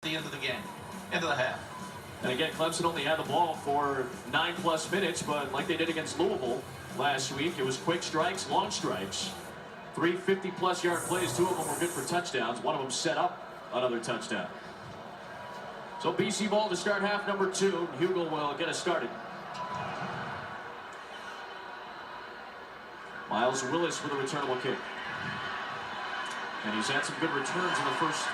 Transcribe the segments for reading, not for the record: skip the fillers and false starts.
the end of the game, end of the half. And again, Clemson only had the ball for 9+ minutes, but like they did against Louisville last week, it was quick strikes, long strikes. 3 50+ yard plays, 2 of them were good for touchdowns. One of them set up another touchdown. So BC ball to start half number 2. Hugel will get us started. Miles Willis for the returnable kick. And he's had some good returns in the first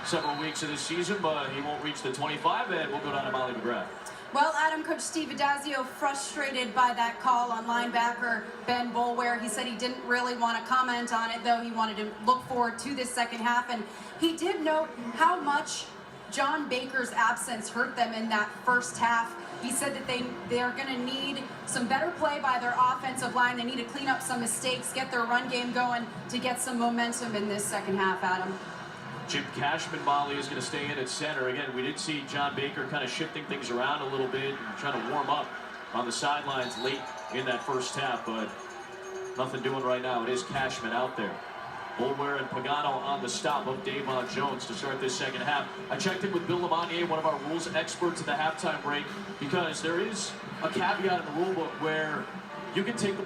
several weeks of this season, but he won't reach the 25, and we'll go down to Molly McGrath. Well, Adam, Coach Steve Addazio frustrated by that call on linebacker Ben Boulware. He said he didn't really want to comment on it, though he wanted to look forward to this second half. And he did note how much John Baker's absence hurt them in that first half. He said that they are going to need some better play by their offensive line. They need to clean up some mistakes, get their run game going to get some momentum in this second half, Adam. Jim Cashman, Molly, is going to stay in at center. Again, we did see John Baker kind of shifting things around a little bit and trying to warm up on the sidelines late in that first half, but nothing doing right now. It is Cashman out there. Boulware and Pagano on the stop of Davon Jones to start this second half. I checked in with Bill Lamonier, one of our rules experts at the halftime break, because there is a caveat in the rule book where you can take the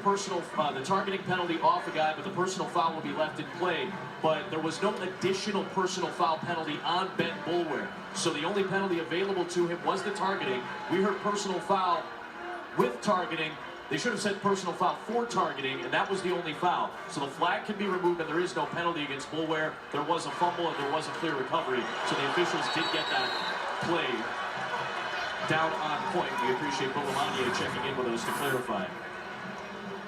targeting penalty off a guy, but the personal foul will be left in play. But there was no additional personal foul penalty on Ben Boulware. So the only penalty available to him was the targeting. We heard personal foul with targeting. They should have said personal foul for targeting, and that was the only foul. So the flag can be removed, and there is no penalty against Boulware. There was a fumble, and there was a clear recovery. So the officials did get that play down on point. We appreciate Bill Lamonier checking in with us to clarify.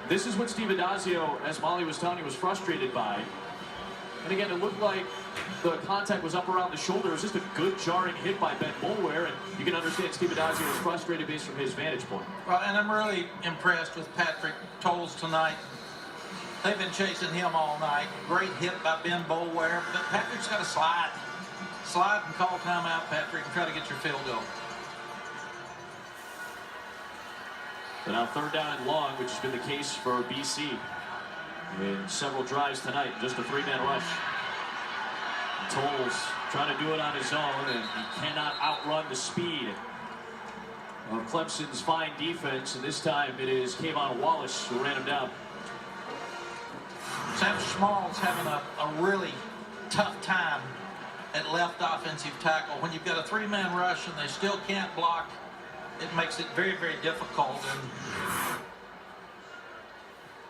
This is what Steve Addazio, as Molly was telling you, was frustrated by. And again, it looked like the contact was up around the shoulder. It was just a good jarring hit by Ben Boulware, and you can understand Steve Addazio was frustrated based from his vantage point. Well, and I'm really impressed with Patrick Tolles tonight. They've been chasing him all night. Great hit by Ben Boulware, but Patrick's got to slide. Slide and call timeout, Patrick, and try to get your field goal. So now 3rd down and long, which has been the case for BC in several drives tonight. Just a 3-man rush. Tolles trying to do it on his own, and he cannot outrun the speed of Clemson's fine defense. And this time it is Kayvon Wallace who ran him down. Sam Small's having a really tough time at left offensive tackle. When you've got a 3-man rush and they still can't block, it makes it very, very difficult. And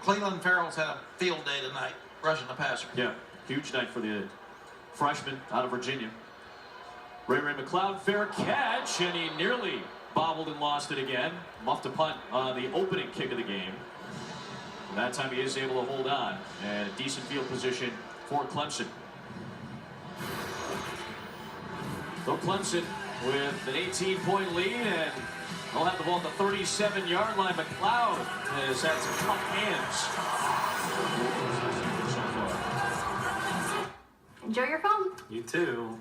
Cleveland Farrell's had a field day tonight, rushing the passer. Yeah, huge night for the freshman out of Virginia. Ray McLeod, fair catch, and he nearly bobbled and lost it again. Muffed a punt on the opening kick of the game. And that time he is able to hold on, and a decent field position for Clemson. So Clemson with an 18-point lead, and they'll have the ball at the 37-yard line. McLeod has had some tough hands. Enjoy your phone. You too.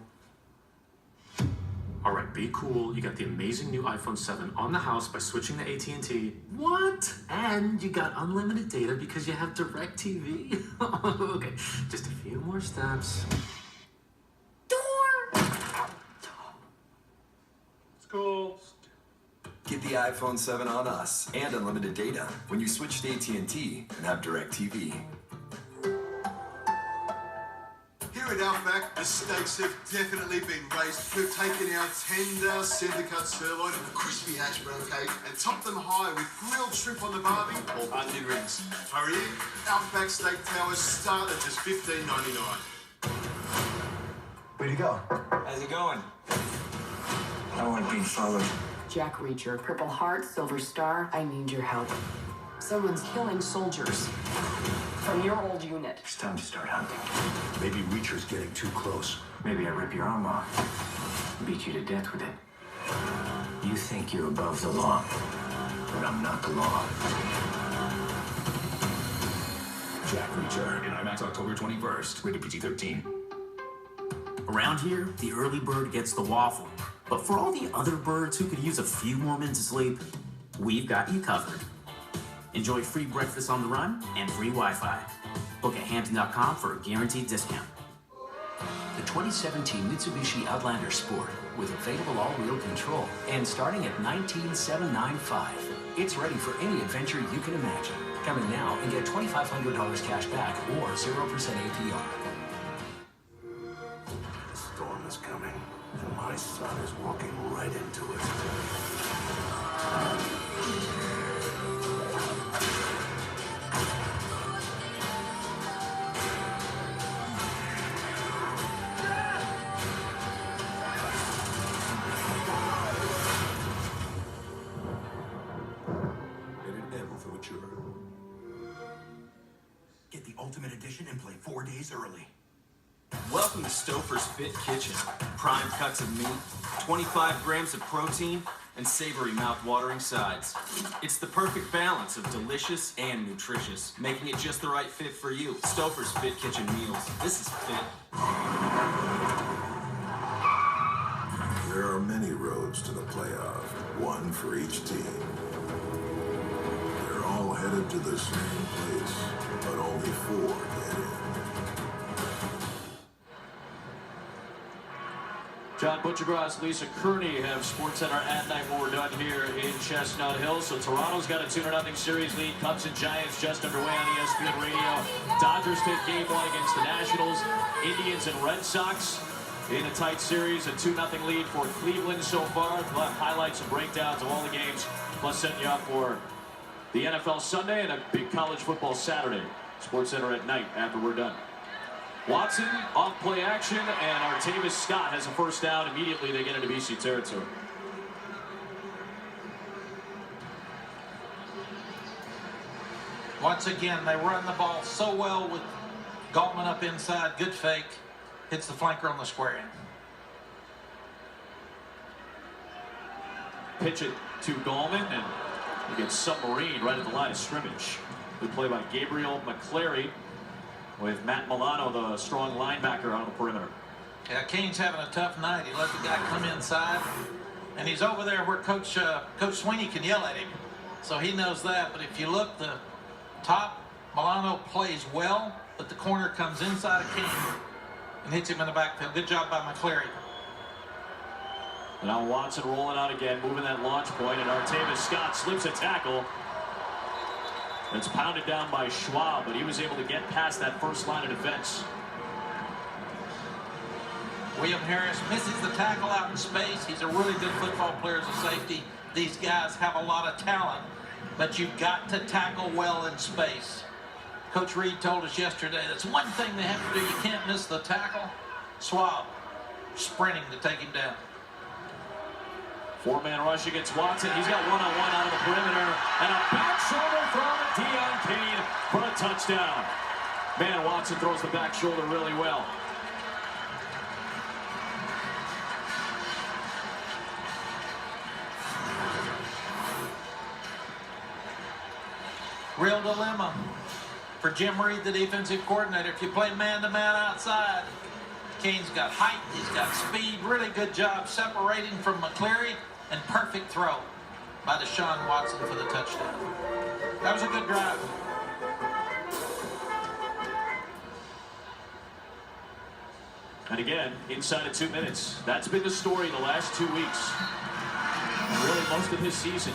All right, be cool. You got the amazing new iPhone 7 on the house by switching to AT&T. What? And you got unlimited data because you have DirecTV. Okay, just a few more steps. Door! School. Get the iPhone 7 on us and unlimited data when you switch to AT&T and have DirecTV. Here at Outback, the stakes have definitely been raised. We've taken our tender centre-cut sirloin and a crispy hash brown cake and topped them high with grilled shrimp on the barbie or onion rings. Hurry in, Outback Steak Towers start at just $15.99. Way to go. How's it going? I want being followed. Jack Reacher, Purple Heart, Silver Star, I need your help. Someone's killing soldiers from your old unit. It's time to start hunting. Maybe Reacher's getting too close. Maybe I rip your arm off. Beat you to death with it. You think you're above the law, but I'm not the law. Jack Reacher in IMAX October 21st. Rated PG-13. Around here, the early bird gets the waffle. But for all the other birds who could use a few more minutes of sleep, we've got you covered. Enjoy free breakfast on the run and free Wi-Fi. Book at Hampton.com for a guaranteed discount. The 2017 Mitsubishi Outlander Sport with available all-wheel control and starting at $19,795. It's ready for any adventure you can imagine. Come in now and get $2,500 cash back or 0% APR. The storm is coming, and my son is walking right into it. Get the Ultimate Edition and play 4 days early. Welcome to Stouffer's Fit Kitchen. Prime cuts of meat, 25 grams of protein, and savory mouth-watering sides. It's the perfect balance of delicious and nutritious, making it just the right fit for you. Stouffer's Fit Kitchen meals. This is fit. There are many roads to the playoff, one for each team. They're all headed to the same place, but only 4 get in. John Butchergrass, Lisa Kearney have SportsCenter at night when we're done here in Chestnut Hill. So Toronto's got a 2-0 series lead. Cubs and Giants just underway on ESPN Radio. Dodgers take game 1 against the Nationals. Indians and Red Sox in a tight series. A 2-0 lead for Cleveland so far. We'll have highlights and breakdowns of all the games, plus setting you up for the NFL Sunday and a big college football Saturday. SportsCenter at night after we're done. Watson off play action, and Artavis Scott has a first down. Immediately they get into BC territory. Once again, they run the ball so well with Galtman up inside. Good fake. Hits the flanker on the square end. Pitch it to Gallman, and he gets submarine right at the line of scrimmage. Good play by Gabriel McClary with Matt Milano, the strong linebacker, on the perimeter. Yeah, Kane's having a tough night. He let the guy come inside, and he's over there where Coach Sweeney can yell at him. So he knows that. But if you look, the top, Milano plays well, but the corner comes inside of Kane and hits him in the backfield. Good job by McClary. Now Watson rolling out again, moving that launch point, and Artavis Scott slips a tackle. It's pounded down by Schwab, but he was able to get past that first line of defense. William Harris misses the tackle out in space. He's a really good football player as a safety. These guys have a lot of talent, but you've got to tackle well in space. Coach Reed told us yesterday, that's one thing they have to do. You can't miss the tackle. Schwab sprinting to take him down. 4-man rush against Watson. He's got one-on-one out of the perimeter. And a back shoulder from Deion Kane for a touchdown. Man, Watson throws the back shoulder really well. Real dilemma for Jim Reed, the defensive coordinator. If you play man-to-man outside, Kane's got height, he's got speed. Really good job separating from McClary, and perfect throw by Deshaun Watson for the touchdown. That was a good drive. And again, inside of 2 minutes. That's been the story the last 2 weeks. Really most of his season.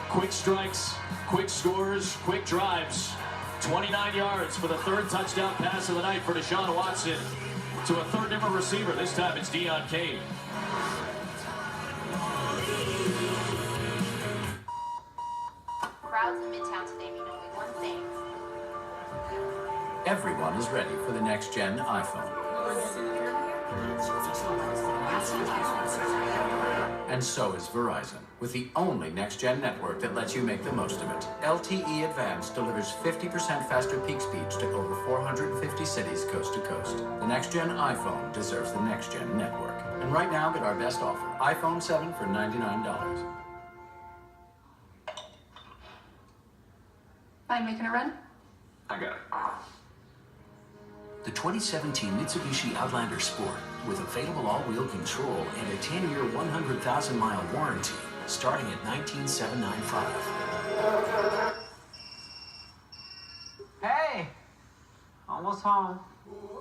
Quick strikes, quick scores, quick drives. 29 yards for the third touchdown pass of the night for Deshaun Watson to a third different receiver. This time it's Deion Kane. Crowds in Midtown today mean only one thing. Everyone is ready for the next-gen iPhone. And so is Verizon, with the only next-gen network that lets you make the most of it. LTE Advanced delivers 50% faster peak speeds to over 450 cities coast to coast. The next-gen iPhone deserves the next-gen network. And right now, get our best offer. iPhone 7 for $99. Mind making a run? I got it. The 2017 Mitsubishi Outlander Sport, with available all-wheel control and a 10-year, 100,000-mile warranty, starting at $19,795. Hey, almost home.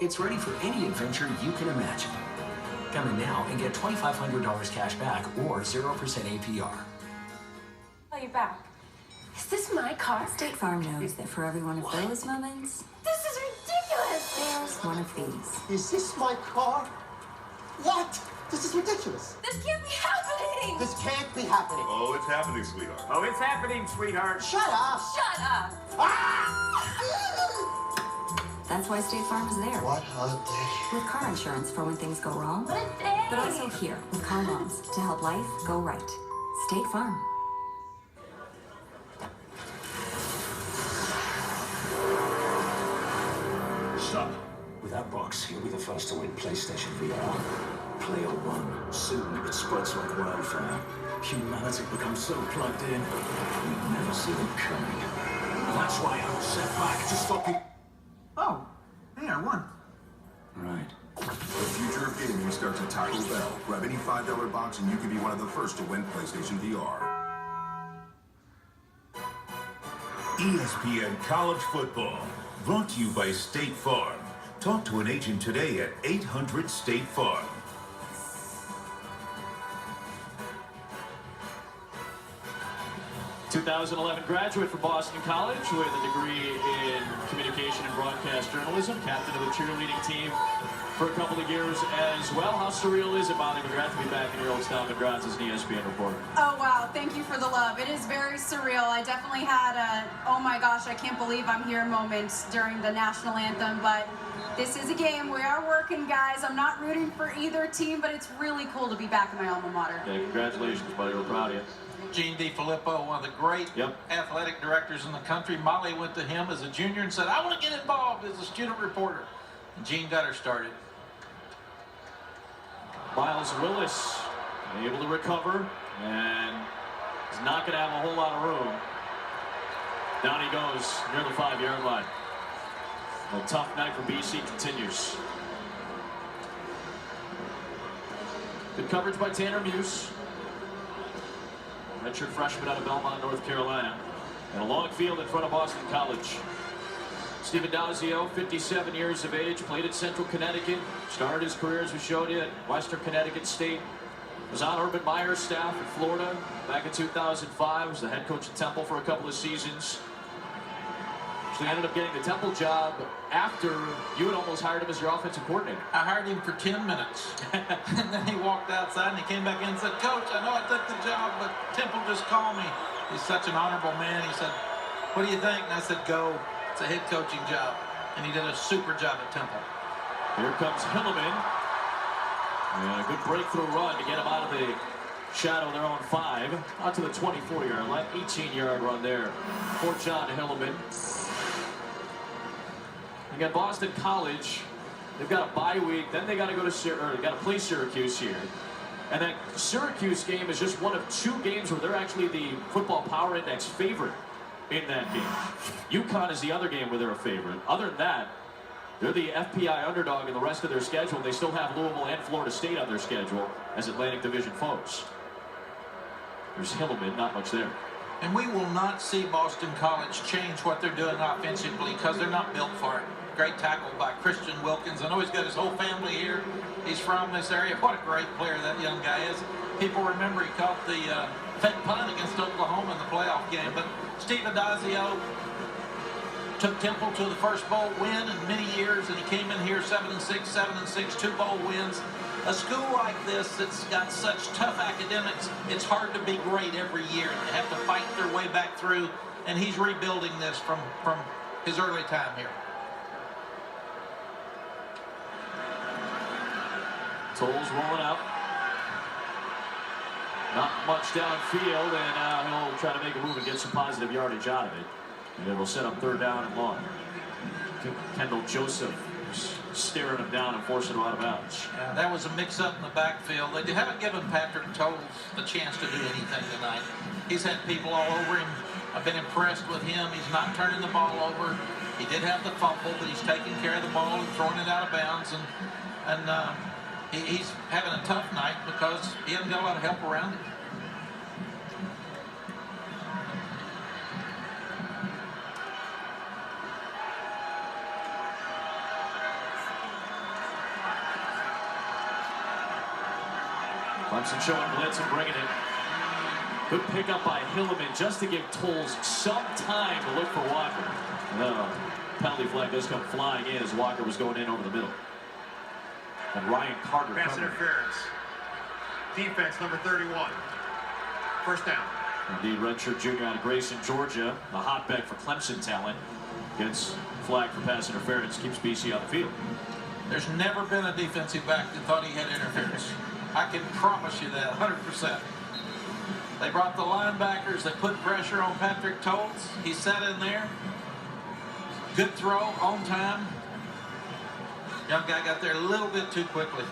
It's ready for any adventure you can imagine. Come in now and get $2,500 cash back or 0% APR. Call you back. Is this my car? State Farm knows that for every one of those moments, This is ridiculous! there's one of these. Is this my car? What? This is ridiculous. This can't be happening! This can't be happening. Oh, it's happening, sweetheart. Oh, it's happening, sweetheart. Shut up. Shut up! That's why State Farm is there. What a day. With car insurance for when things go wrong, What a day! but also here with car loans to help life go right. State Farm. Stop. With that box, you'll be the first to win PlayStation VR. Player one. Soon it spreads like wildfire. Humanity becomes so plugged in, you never see them coming. That's why I was set back to stop you. Oh, hey, I won. Right. The future of gaming starts at Taco Bell. Grab any $5 box and you can be one of the first to win PlayStation VR. ESPN College Football, brought to you by State Farm. Talk to an agent today at 800 State Farm. ...2011 graduate from Boston College with a degree in communication and broadcast journalism, captain of the cheerleading team for a couple of years as well. How surreal is it, Molly McGrath, to be back in your old stomping grounds as an ESPN reporter? Oh, wow. Thank you for the love. It is very surreal. I definitely had a, oh my gosh, I can't believe I'm here moments during the national anthem, but this is a game. We are working, guys. I'm not rooting for either team, but it's really cool to be back in my alma mater. Okay, congratulations, buddy. We're proud of you. Gene DiFilippo, one of the great athletic directors in the country. Molly went to him as a junior and said, I want to get involved as a student reporter. And Gene got her started. Miles Willis able to recover, and he's not going to have a whole lot of room. Down he goes near the 5-yard line. A tough night for BC continues. Good coverage by Tanner Muse. Redshirt freshman out of Belmont, North Carolina. And a long field in front of Boston College. Stephen Dazio, 57 years of age, played at Central Connecticut. Started his career, as we showed you, at Western Connecticut State. Was on Urban Meyer's staff in Florida back in 2005. Was the head coach at Temple for a couple of seasons. Actually ended up getting the Temple job after you had almost hired him as your offensive coordinator. I hired him for 10 minutes. And then he walked outside and he came back in and said, Coach, I know I took the job, but Temple just called me. He's such an honorable man. He said, what do you think? And I said, go. It's a head coaching job. And he did a super job at Temple. Here comes Hilleman. And a good breakthrough run to get him out of the shadow of their own 5. Out to the 24-yard line. 18-yard run there for John Hilleman. You got Boston College. They've got a bye week. Then they got to go to got to play Syracuse here. And that Syracuse game is just one of 2 games where they're actually the Football Power Index favorite in that game. UConn is the other game where they're a favorite. Other than that, they're the FPI underdog in the rest of their schedule. They still have Louisville and Florida State on their schedule as Atlantic Division foes. There's Hilleman, not much there. And we will not see Boston College change what they're doing offensively because they're not built for it. Great tackle by Christian Wilkins. I know he's got his whole family here. He's from this area. What a great player that young guy is. People remember he caught the fake punt against Oklahoma in the playoff game. But Steve Adazio took Temple to the first bowl win in many years, and he came in here 7-6, 7-6, 2 bowl wins. A school like this that's got such tough academics, it's hard to be great every year. They have to fight their way back through, and he's rebuilding this from his early time here. Tolles rolling out. Not much downfield, and he'll try to make a move and get some positive yardage out of it. And it'll set up 3rd down and long. Kendall Joseph staring him down and forcing him out of bounds. Yeah, that was a mix-up in the backfield. They haven't given Patrick Tolles the chance to do anything tonight. He's had people all over him. I've been impressed with him. He's not turning the ball over. He did have the fumble, but he's taking care of the ball and throwing it out of bounds. And he's having a tough night because he hasn't got a lot of help around him. Clemson showing blitz and bringing it. Good pickup by Hilliman just to give Tolles some time to look for Walker. No, penalty flag does come flying in as Walker was going in over the middle. And Ryan Carter pass interference. Defense number 31. First down. Indeed, redshirt junior out of Grayson, Georgia, the hotbed for Clemson talent, gets flagged for pass interference, keeps BC on the field. There's never been a defensive back that thought he had interference. I can promise you that 100%. They brought the linebackers. They put pressure on Patrick Tolles. He sat in there. Good throw, on time. Young guy got there a little bit too quickly.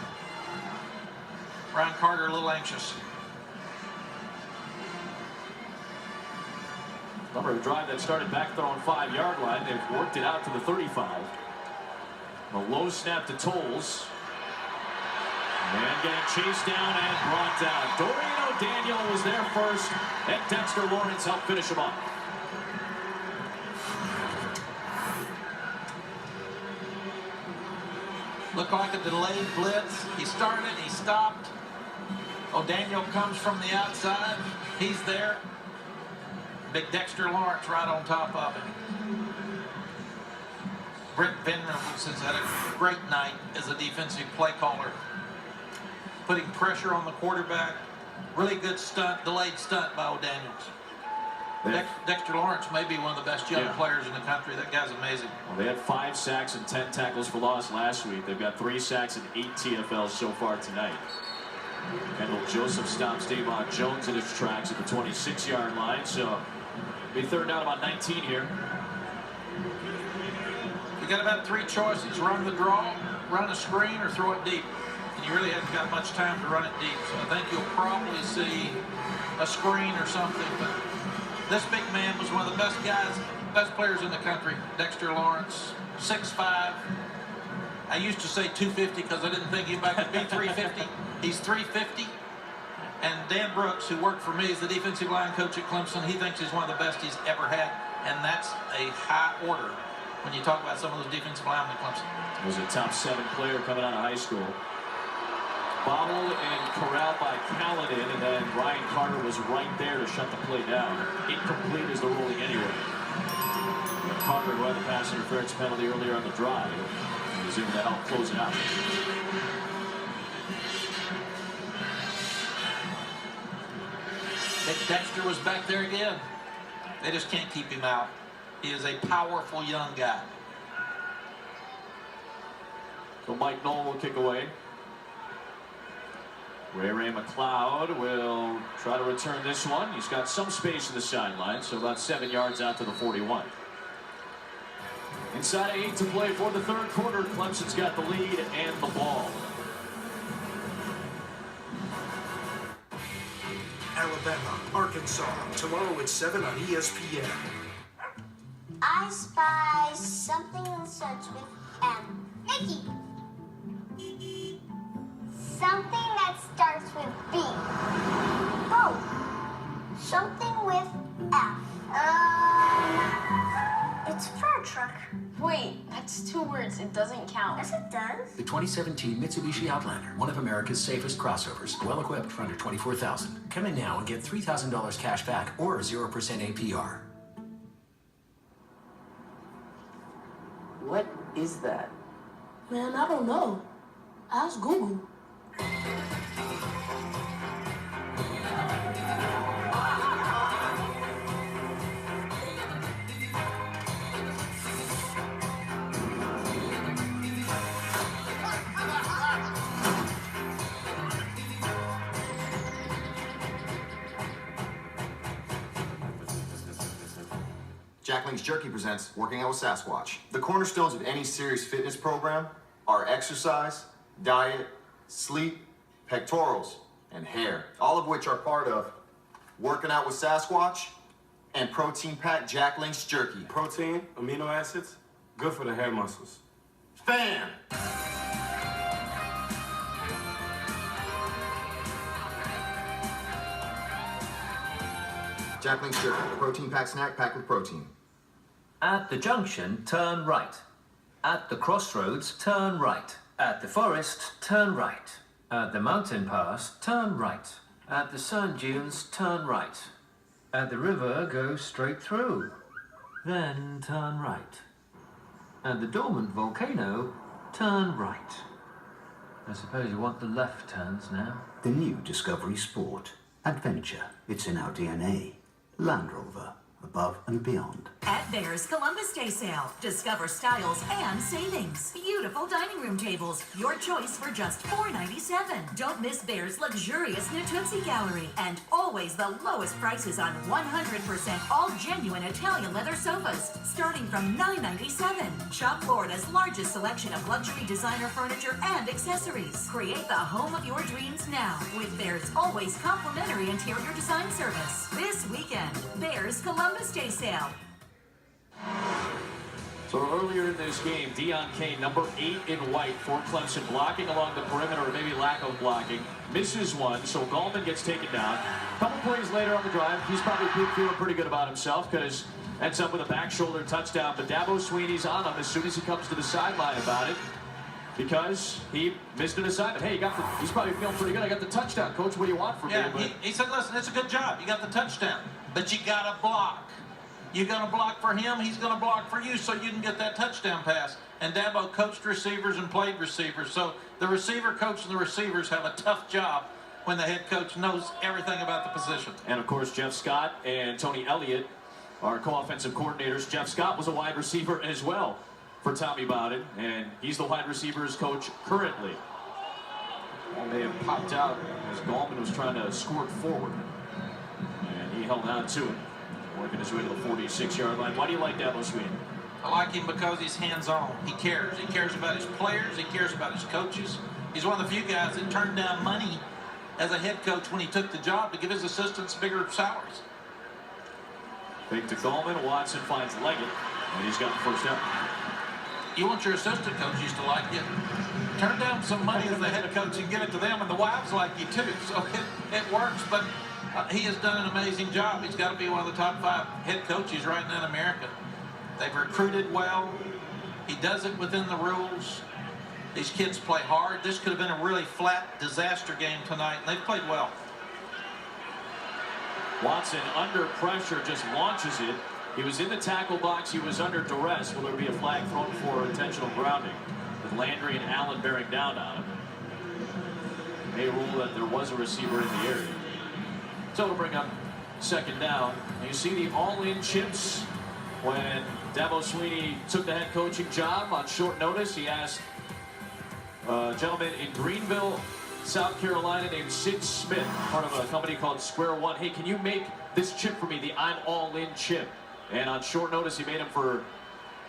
Ryan Carter a little anxious. Number of drive that started back there on 5-yard line. They've worked it out to the 35. A low snap to Tolles. And getting chased down and brought down. Dorian O'Daniel was there first, and Dexter Lawrence helped finish him off. Looked like a delayed blitz. He started, he stopped. O'Daniel comes from the outside. He's there. Big Dexter Lawrence right on top of him. Brent Venables has had a great night as a defensive play caller. Putting pressure on the quarterback. Really good stunt, delayed stunt by O'Daniels. Dexter Lawrence may be one of the best young players in the country. That guy's amazing. Well, they had 5 sacks and 10 tackles for loss last week. They've got 3 sacks and 8 TFLs so far tonight. Kendall Joseph stops Davon Jones in his tracks at the 26-yard line. So be third down about 19 here. You got about 3 choices: run the draw, run a screen, or throw it deep. And you really haven't got much time to run it deep. So I think you'll probably see a screen or something. But this big man was one of the best guys, best players in the country. Dexter Lawrence, 6'5". I used to say 250 because I didn't think anybody could be 350. He's 350. And Dan Brooks, who worked for me as the defensive line coach at Clemson, he thinks he's one of the best he's ever had. And that's a high order when you talk about some of those defensive linemen at Clemson. He was a top 7 player coming out of high school. Bobbled and corralled by Callahan, and then Ryan Carter was right there to shut the play down. Incomplete is the ruling anyway. And Carter, who had the pass interference penalty earlier on the drive, was able to help close it out. Big Dexter was back there again. They just can't keep him out. He is a powerful young guy. So Mike Noll will kick away. Ray McLeod will try to return this one. He's got some space in the sideline, so about 7 yards out to the 41. Inside 8 to play for the third quarter. Clemson's got the lead and the ball. Alabama, Arkansas, tomorrow at 7 on ESPN. I spy something that starts with M. Mickey. Something that starts with B. Oh, something with F. It's a fire truck. Wait, that's 2 words. It doesn't count. Yes, it does. The 2017 Mitsubishi Outlander, one of America's safest crossovers, well equipped for under $24,000. Come in now and get $3,000 cash back or 0% APR. What is that? Man, I don't know. Ask Google. Jack Link's Jerky presents Working Out with Sasquatch. The cornerstones of any serious fitness program are exercise, diet, sleep, pectorals, and hair, all of which are part of Working Out with Sasquatch and protein-packed Jack Link's Jerky. Protein, amino acids, good for the hair muscles. Bam! Jack Link's Jerky, the protein-packed snack packed with protein. At the junction, turn right. At the crossroads, turn right. At the forest, turn right. At the mountain pass, turn right. At the sand dunes, turn right. At the river, go straight through. Then turn right. At the dormant volcano, turn right. I suppose you want the left turns now. The new Discovery Sport. Adventure. It's in our DNA. Land Rover. Above and beyond. At Bear's Columbus Day Sale, discover styles and savings. Beautiful dining room tables, your choice for just $4.97. Don't miss Bear's luxurious Natuzzi Gallery and always the lowest prices on 100% all genuine Italian leather sofas, starting from $9.97. Shop Florida's largest selection of luxury designer furniture and accessories. Create the home of your dreams now with Bear's always complimentary interior design service. This weekend, Bear's Columbus Day Sale. So earlier in this game, Deion Kane, number 8 in white for Clemson, blocking along the perimeter, or maybe lack of blocking, misses one, so Gallman gets taken down. A couple plays later on the drive, he's probably feeling pretty good about himself because ends up with a back shoulder touchdown, but Dabo Sweeney's on him as soon as he comes to the sideline about it because he missed an assignment. Hey, he's probably feeling pretty good. I got the touchdown, Coach. What do you want from me? He said, listen, it's a good job. You got the touchdown, but you got to block. You're going to block for him, he's going to block for you so you can get that touchdown pass. And Dabo coached receivers and played receivers. So the receiver coach and the receivers have a tough job when the head coach knows everything about the position. And, of course, Jeff Scott and Tony Elliott are co-offensive coordinators. Jeff Scott was a wide receiver as well for Tommy Bowden, and he's the wide receivers coach currently. Ball may have popped out as Gallman was trying to squirt forward. And he held on to it. Working his way to the 46-yard line. Why do you like Dabo Sweeney? I like him because he's hands-on. He cares. He cares about his players. He cares about his coaches. He's one of the few guys that turned down money as a head coach when he took the job to give his assistants bigger salaries. Fake to Gallman. Watson finds Leggett, and he's got the first down. You want your assistant coaches to like you. Turn down some money as the head coach and give it to them, and the wives like you too. So it works, but he has done an amazing job. He's got to be one of the top 5 head coaches right now in America. They've recruited well. He does it within the rules. These kids play hard. This could have been a really flat disaster game tonight, and they've played well. Watson, under pressure, just launches it. He was in the tackle box. He was under duress. Will there be a flag thrown for intentional grounding with Landry and Allen bearing down on him? They rule that there was a receiver in the area. So it'll bring up second down. You see the all-in chips when Dabo Sweeney took the head coaching job on short notice. He asked a gentleman in Greenville, South Carolina named Sid Smith, part of a company called Square One. Hey, can you make this chip for me, the I'm all-in chip? And on short notice, he made him for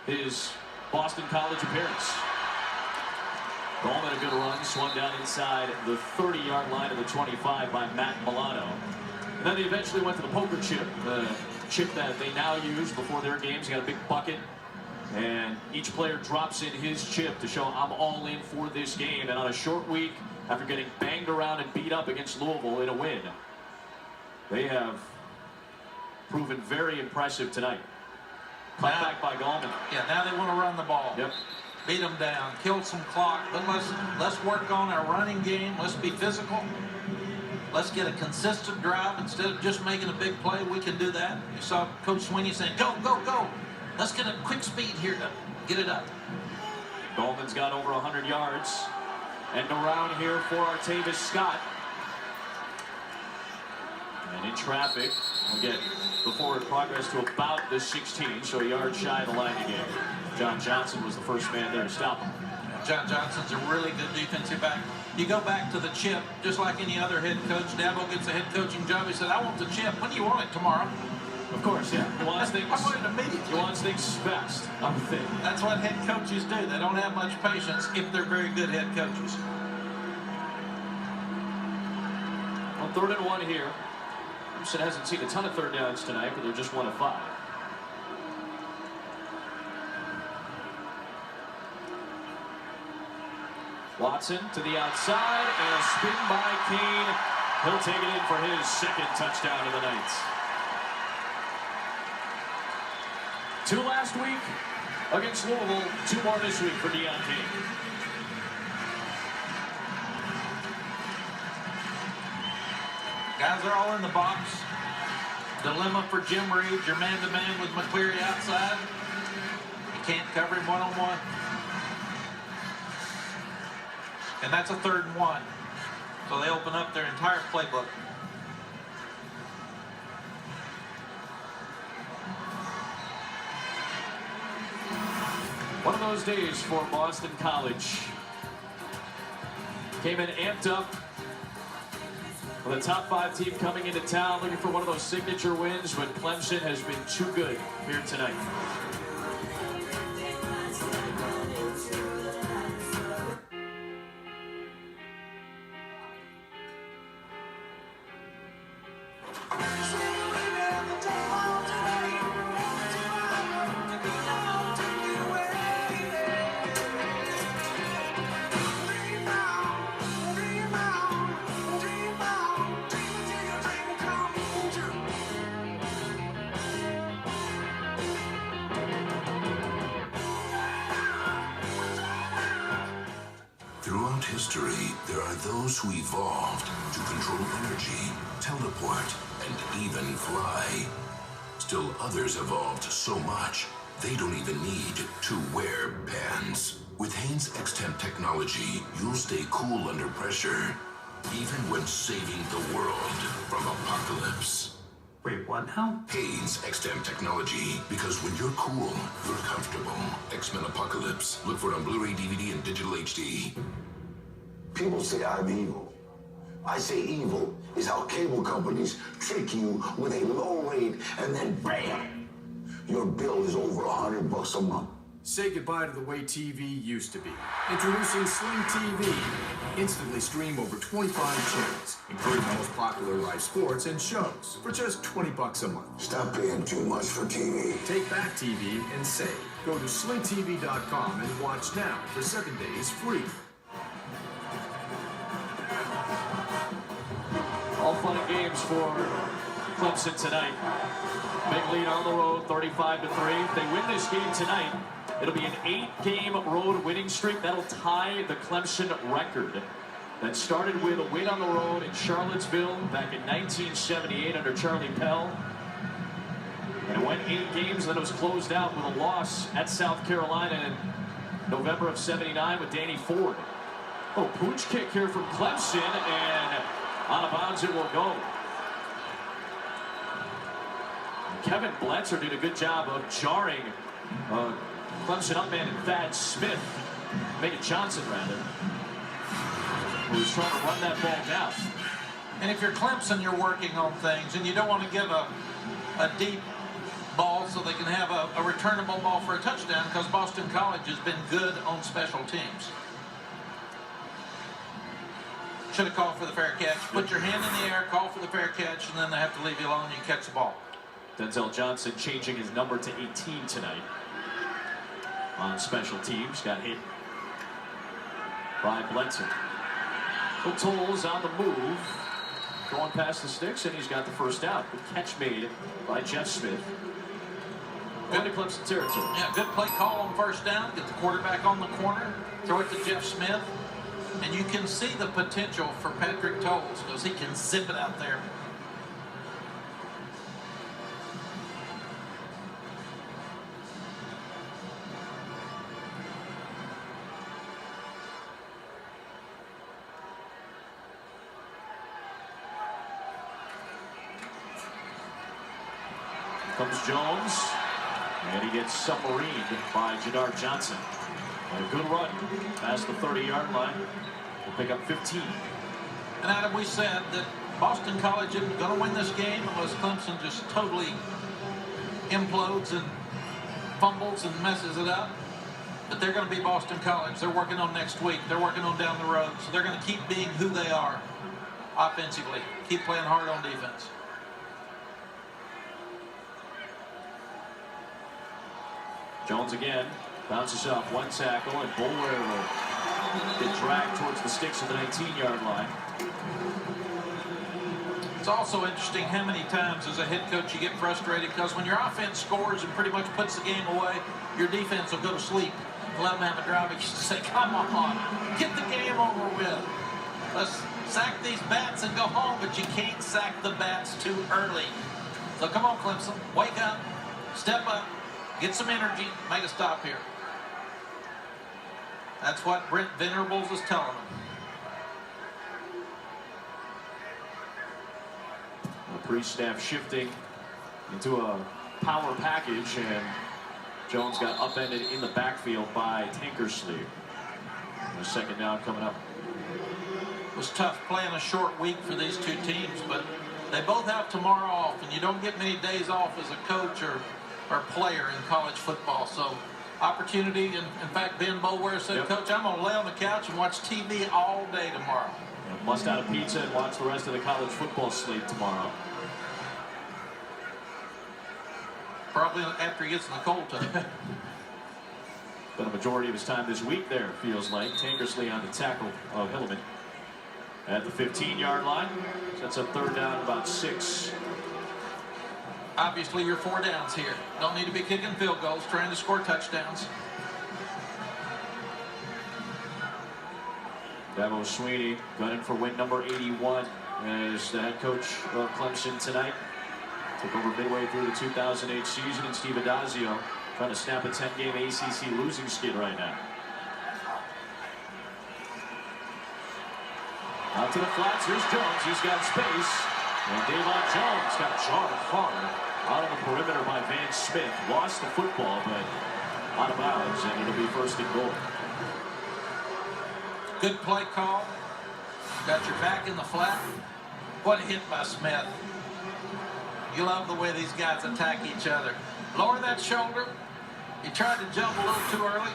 his Boston College appearance. Gallman, a good run, swung down inside the 30-yard line of the 25 by Matt Milano. And then they eventually went to the poker chip, the chip that they now use before their games. You got a big bucket, and each player drops in his chip to show I'm all in for this game. And on a short week, after getting banged around and beat up against Louisville in a win, they have proven very impressive tonight. Cut back by Gallman. Yeah, now they want to run the ball. Yep. Beat them down, kill some clock, but let's work on our running game. Let's be physical. Let's get a consistent drive instead of just making a big play. We can do that. You saw Coach Sweeney saying, go, go, go. Let's get a quick speed here to get it up. Gallman's got over 100 yards. And around here for Artavis Scott. And in traffic, we'll get the forward progress to about the 16, so a yard shy of the line again. John Johnson was the first man there to stop him. John Johnson's a really good defensive back. You go back to the chip, just like any other head coach. Dabo gets a head coaching job. He said, I want the chip. When do you want it? Tomorrow? Of course, yeah. He wants things, I want it immediately. He wants things fast, I would think. That's what head coaches do. They don't have much patience if they're very good head coaches. On 3rd and 1 here. Clemson hasn't seen a ton of third downs tonight, but they're just 1 of 5. Watson to the outside, and a spin by Kane. He'll take it in for his 2nd touchdown of the night. 2 last week against Louisville, 2 more this week for Deion Kane. Guys are all in the box. Dilemma for Jim Reed. You're man-to-man with McCleary outside. You can't cover him one-on-one. And that's a 3rd and 1. So they open up their entire playbook. One of those days for Boston College. Came in amped up with a top 5 team coming into town, looking for one of those signature wins, but Clemson has been too good here tonight. Throughout history, there are those who evolved to control energy, teleport, and even fly. Still others evolved so much, they don't even need to wear pants. With Hanes X-Temp technology, you'll stay cool under pressure, even when saving the world from apocalypse. Wait, what now? Hanes X-Temp technology, because when you're cool, you're comfortable. X-Men Apocalypse. Look for it on Blu-ray, DVD, and digital HD. People say I'm evil. I say evil is how cable companies trick you with a low rate and then BAM! Your bill is over $100 a month. Say goodbye to the way TV used to be. Introducing Sling TV. Instantly stream over 25 channels, including the most popular live sports and shows, for just $20 a month. Stop paying too much for TV. Take back TV and save. Go to slingtv.com and watch now for 7 days free. All fun and games for Clemson tonight. Big lead on the road, 35-3. If they win this game tonight, it'll be an 8-game road winning streak. That'll tie the Clemson record that started with a win on the road in Charlottesville back in 1978 under Charlie Pell. And it went 8 games, then it was closed out with a loss at South Carolina in November of '79 with Danny Ford. Oh, pooch kick here from Clemson, and out of bounds it will go. Kevin Bletzer did a good job of jarring Clemson upman and Thad Smith, Megan Johnson rather, who was trying to run that ball down. And if you're Clemson, you're working on things, and you don't want to give a deep ball so they can have a returnable ball for a touchdown, because Boston College has been good on special teams. Should have called for the fair catch. Put your hand in the air, call for the fair catch, and then they have to leave you alone and you catch the ball. Denzel Johnson changing his number to 18 tonight on special teams. Got hit by Bletzer. So Tolles on the move, going past the sticks, and he's got the first out. Good catch made by Jeff Smith. Good to Clemson territory. Yeah, good play call on first down. Get the quarterback on the corner. Throw it to Jeff Smith. And you can see the potential for Patrick Tolles because he can zip it out there. Comes Jones, and he gets submarined by Jadar Johnson. And a good run past the 30-yard line. We'll pick up 15. And Adam, we said that Boston College isn't going to win this game unless Clemson just totally implodes and fumbles and messes it up. But they're going to be Boston College. They're working on next week. They're working on down the road. So they're going to keep being who they are offensively. Keep playing hard on defense. Jones again bounces off one tackle, and Boulware will get dragged towards the sticks at the 19-yard line. It's also interesting how many times as a head coach you get frustrated because when your offense scores and pretty much puts the game away, your defense will go to sleep and let them have a drive. You say, come on, get the game over with. Let's sack these bats and go home, but you can't sack the bats too early. So come on, Clemson, wake up, step up, get some energy, make a stop here. That's what Brent Venerables is telling them. The pre-snap shifting into a power package, and Jones got upended in the backfield by Tankersley. The second down coming up. It was tough playing a short week for these two teams, but they both have tomorrow off, and you don't get many days off as a coach or player in college football. So opportunity, and in fact, Ben Boulware said, Coach, I'm going to lay on the couch and watch TV all day tomorrow. Bust out a pizza and watch the rest of the college football slate tomorrow. Probably after he gets in the cold tub. But a majority of his time this week there, feels like. Tankersley on the tackle of Hilleman. At the 15-yard line, sets up third down, about 6. Obviously, you're 4 downs here. Don't need to be kicking field goals, trying to score touchdowns. Dabo Sweeney gunning for win number 81 as the head coach of Clemson tonight. Took over midway through the 2008 season, and Steve Adazio trying to snap a 10-game ACC losing skid right now. Out to the flats, here's Jones, he's got space. And Davon Jones got jarred hard out on the perimeter by Van Smith. Lost the football, but out of bounds, and it'll be first and goal. Good play call. Got your back in the flat. What a hit by Smith. You love the way these guys attack each other. Lower that shoulder. He tried to jump a little too early.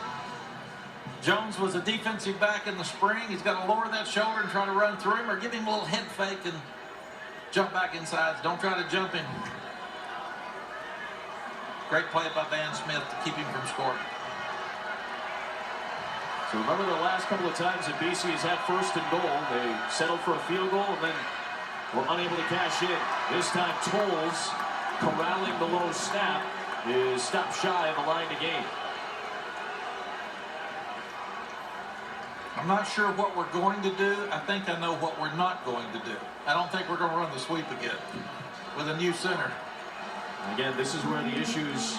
Jones was a defensive back in the spring. He's got to lower that shoulder and try to run through him, or give him a little head fake and jump back inside. Don't try to jump him. Great play by Van Smith to keep him from scoring. So remember the last couple of times that BC has had first and goal, they settled for a field goal and then were unable to cash in. This time Tolles, corralling the low snap, is stopped shy of the line to gain. I'm not sure what we're going to do. I think I know what we're not going to do. I don't think we're going to run the sweep again with a new center. Again, this is where the issues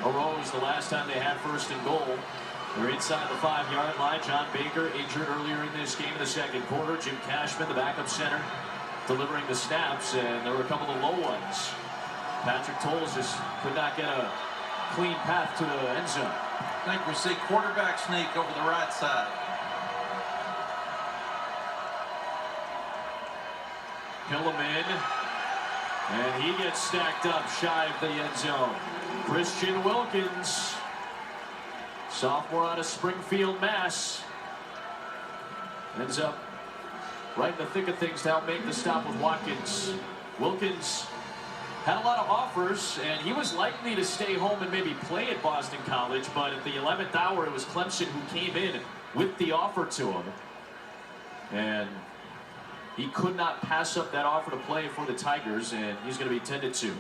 arose the last time they had first and goal. They're inside the 5-yard line. John Baker injured earlier in this game in the second quarter. Jim Cashman, the backup center, delivering the snaps, and there were a couple of low ones. Patrick Tolles just could not get a clean path to the end zone. I think we see quarterback sneak over the right side. Hilleman, and he gets stacked up shy of the end zone. Christian Wilkins, sophomore out of Springfield, Mass, ends up right in the thick of things to help make the stop with Watkins. Wilkins had a lot of offers, and he was likely to stay home and maybe play at Boston College, but at the 11th hour, it was Clemson who came in with the offer to him. And he could not pass up that offer to play for the Tigers, and he's going to be tended to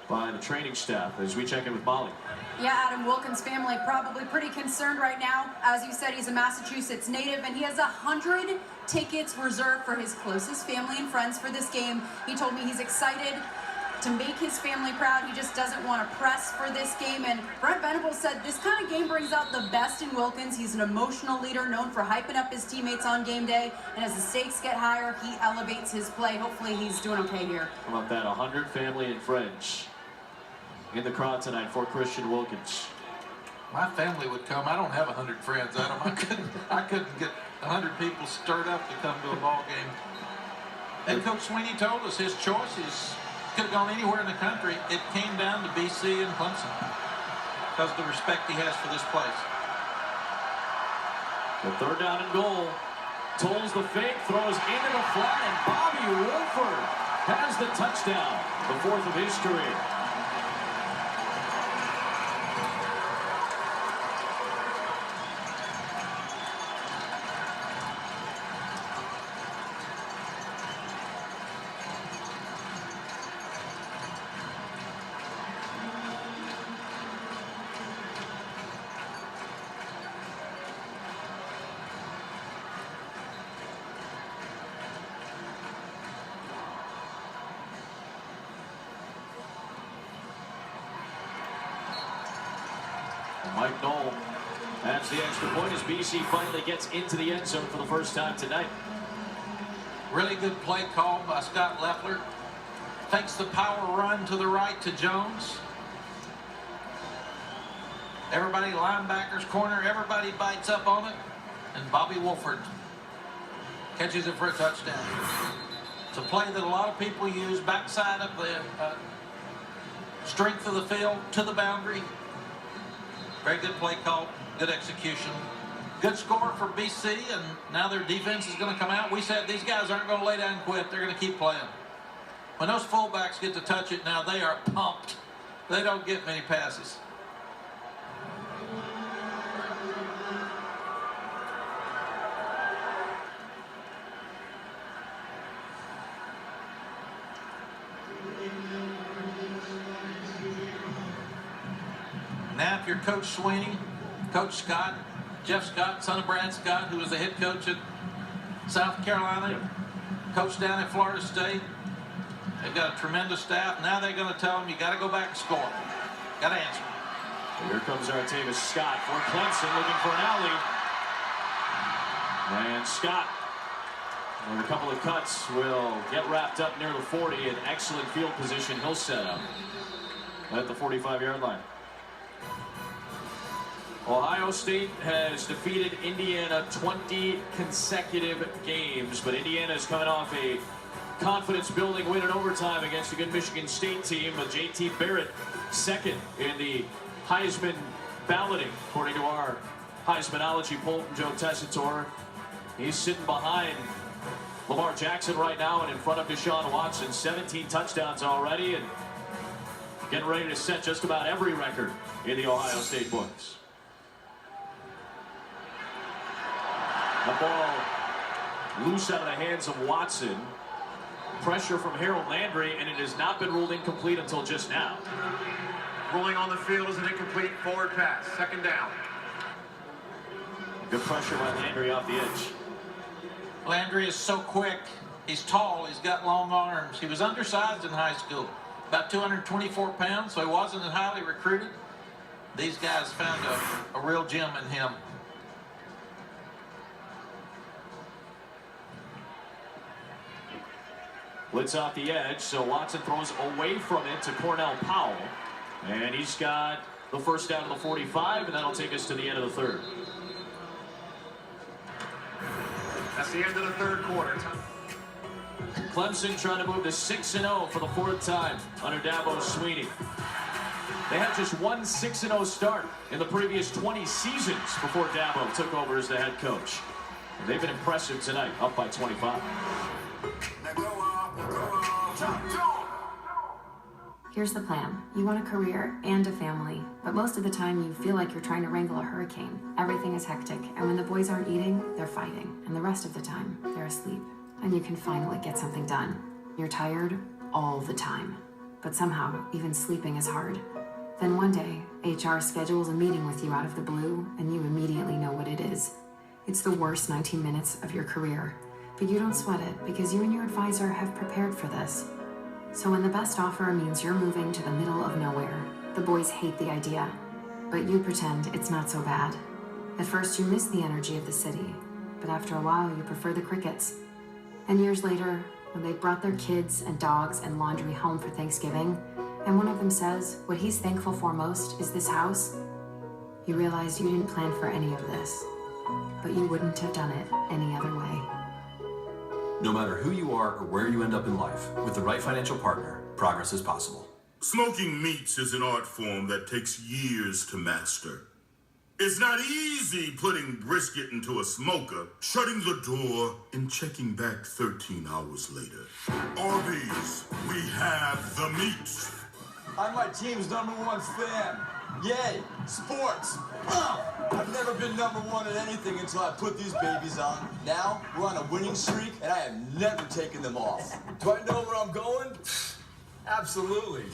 by the training staff as we check in with Molly. Yeah, Adam, Wilkins' family probably pretty concerned right now. As you said, he's a Massachusetts native, and he has 100 tickets reserved for his closest family and friends for this game. He told me he's excited to make his family proud. He just doesn't want to press for this game. And Brent Venables said this kind of game brings out the best in Wilkins. He's an emotional leader known for hyping up his teammates on game day. And as the stakes get higher, he elevates his play. Hopefully he's doing okay here. How about that? 100 family and friends in the crowd tonight for Christian Wilkins. My family would come. I don't have 100 friends, Adam. I couldn't get 100 people stirred up to come to a ball game. And Coach Sweeney told us his choices could have gone anywhere in the country. It came down to BC and Clemson because of the respect he has for this place. The third down and goal. Tolles the fake, throws into the flat, and Bobby Wolford has the touchdown, the 4th of his career. Mike Knoll adds the extra point as BC finally gets into the end zone for the first time tonight. Really good play call by Scott Leffler. Takes the power run to the right to Jones. Everybody, linebackers, corner, everybody bites up on it. And Bobby Wolford catches it for a touchdown. It's a play that a lot of people use, backside of the strength of the field to the boundary. Very good play call, good execution. Good score for BC, and now their defense is going to come out. We said these guys aren't going to lay down and quit. They're going to keep playing. When those fullbacks get to touch it now, they are pumped. They don't get many passes. Now, if you're Coach Sweeney, Coach Scott, Jeff Scott, son of Brad Scott, who was the head coach at South Carolina, coach down at Florida State, they've got a tremendous staff. Now they're going to tell them, you got to go back and score. Got to answer. Here comes Artavis Scott for Clemson, looking for an alley. And Scott, with a couple of cuts, will get wrapped up near the 40. An excellent field position he'll set up at the 45-yard line. Ohio State has defeated Indiana 20 consecutive games, but Indiana is coming off a confidence-building win in overtime against a good Michigan State team, with J.T. Barrett second in the Heisman balloting, according to our Heismanology poll from Joe Tessitore. He's sitting behind Lamar Jackson right now and in front of Deshaun Watson. 17 touchdowns already, and getting ready to set just about every record in the Ohio State books. The ball loose out of the hands of Watson. Pressure from Harold Landry, and it has not been ruled incomplete until just now. Ruling on the field is an incomplete forward pass. Second down. Good pressure by Landry off the edge. Landry is so quick. He's tall. He's got long arms. He was undersized in high school, about 224 pounds, so he wasn't highly recruited. These guys found a real gem in him. Blitz off the edge, so Watson throws away from it to Cornell Powell. And he's got the first down to the 45, and that'll take us to the end of the third. That's the end of the third quarter. Clemson trying to move to 6-0 for the fourth time under Dabo Swinney. They had just one 6-0 start in the previous 20 seasons before Dabo took over as the head coach. And they've been impressive tonight, up by 25. Here's the plan. You want a career and a family, but most of the time you feel like you're trying to wrangle a hurricane. Everything is hectic, and when the boys aren't eating, they're fighting, and the rest of the time, they're asleep. And you can finally get something done. You're tired all the time, but somehow even sleeping is hard. Then one day, HR schedules a meeting with you out of the blue, and you immediately know what it is. It's the worst 19 minutes of your career, but you don't sweat it because you and your advisor have prepared for this. So when the best offer means you're moving to the middle of nowhere, the boys hate the idea, but you pretend it's not so bad. At first you miss the energy of the city, but after a while you prefer the crickets. And years later, when they've brought their kids and dogs and laundry home for Thanksgiving, and one of them says what he's thankful for most is this house, you realize you didn't plan for any of this, but you wouldn't have done it any other way. No matter who you are or where you end up in life, with the right financial partner, progress is possible. Smoking meats is an art form that takes years to master. It's not easy putting brisket into a smoker, shutting the door, and checking back 13 hours later. Arby's, we have the meat. I'm my team's #1 fan. Yay, sports. I've never been #1 at anything until I put these babies on. Now, we're on a winning streak, and I have never taken them off. Do I know where I'm going? Absolutely.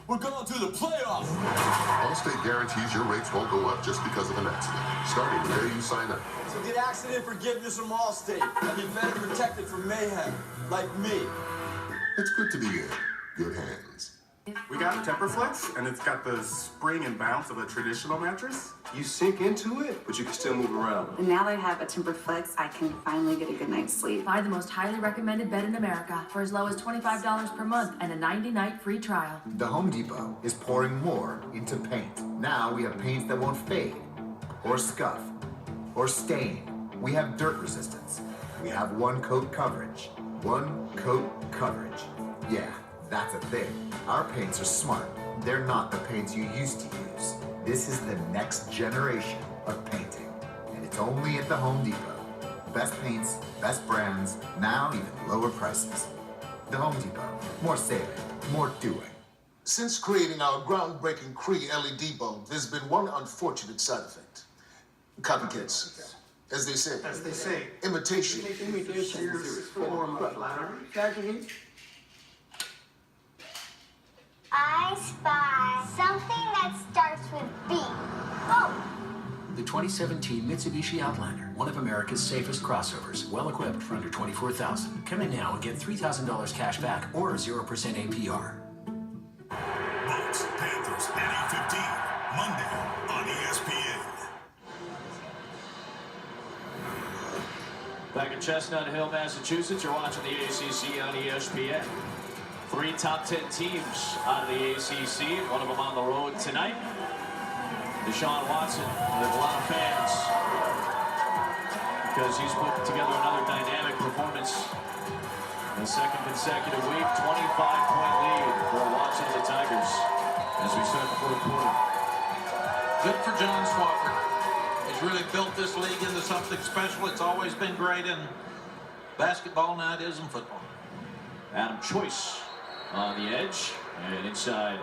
We're going to the playoffs. Allstate guarantees your rates won't go up just because of an accident, starting the day you sign up. So get accident forgiveness from Allstate, and be better protected from mayhem, like me. It's good to be in good hands. We got Temperflex, and it's got the spring and bounce of a traditional mattress. You sink into it, but you can still move around. And now that I have a Temperflex, I can finally get a good night's sleep. Buy the most highly recommended bed in America for as low as $25 per month and a 90-night free trial. The Home Depot is pouring more into paint. Now we have paints that won't fade, or scuff, or stain. We have dirt resistance. We have one coat coverage. One coat coverage. Yeah, that's a thing. Our paints are smart. They're not the paints you used to use. This is the next generation of painting. And it's only at the Home Depot. Best paints, best brands, now even lower prices. The Home Depot. More saving, more doing. Since creating our groundbreaking Cree LED bulb, there's been one unfortunate side effect. Copycats. As they say. As they say. Imitation. Imitation is form of flattery. I spy something that starts with B. Oh! The 2017 Mitsubishi Outlander, one of America's safest crossovers, well equipped for under $24,000. Come in now and get $3,000 cash back or 0% APR. Bucks, Panthers at 8:15, Monday on ESPN. Back in Chestnut Hill, Massachusetts, you're watching the ACC on ESPN. 3 top 10 teams out of the ACC, one of them on the road tonight. Deshaun Watson with a lot of fans because he's put together another dynamic performance. The second consecutive week, 25-point lead for Watson and the Tigers as we start the fourth quarter. Good for John Swofford. He's really built this league into something special. It's always been great in basketball, now it is in football. Adam Choice on the edge and inside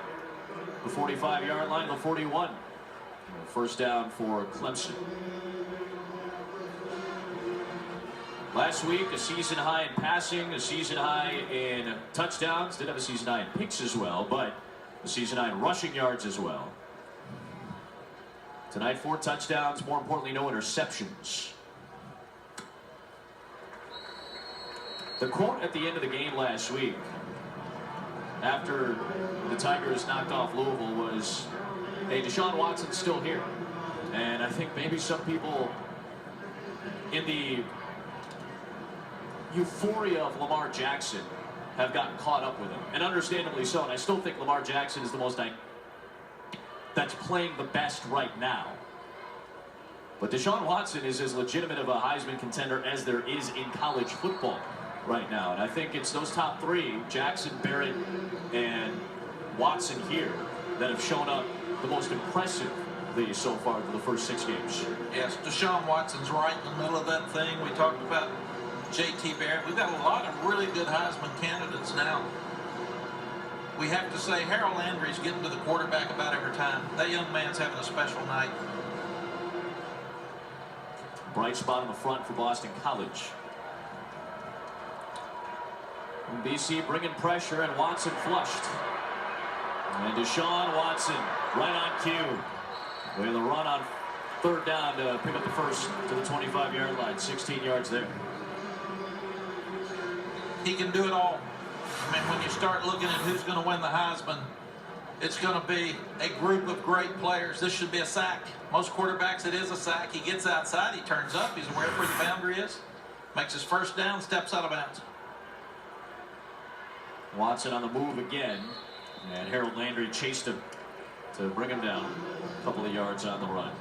the 45-yard line, the 41. First down for Clemson. Last week, a season high in passing, a season high in touchdowns. Did have a season high in picks as well, but a season high in rushing yards as well. Tonight, 4 touchdowns, more importantly, no interceptions. The quote at the end of the game last week, after the Tigers knocked off Louisville, was, hey, Deshaun Watson's still here. And I think maybe some people in the euphoria of Lamar Jackson have gotten caught up with him. And understandably so. And I still think Lamar Jackson is the most that's playing the best right now. But Deshaun Watson is as legitimate of a Heisman contender as there is in college football right now. And I think it's those top 3, Jackson, Barrett, and Watson here, that have shown up the most impressively so far through the first 6 games. Yes, Deshaun Watson's right in the middle of that thing. We talked about J.T. Barrett. We've got a lot of really good Heisman candidates now. We have to say Harold Landry's getting to the quarterback about every time. That young man's having a special night. Bright spot in the front for Boston College. And BC bringing pressure, and Watson flushed. And Deshaun Watson right on cue. With a run on 3rd down to pick up the first to the 25-yard line. 16 yards there. He can do it all. I mean, when you start looking at who's going to win the Heisman, it's going to be a group of great players. This should be a sack. Most quarterbacks, it is a sack. He gets outside, he turns up, he's aware of where the boundary is, makes his first down, steps out of bounds. Watson on the move again, and Harold Landry chased him to bring him down a couple of yards on the run.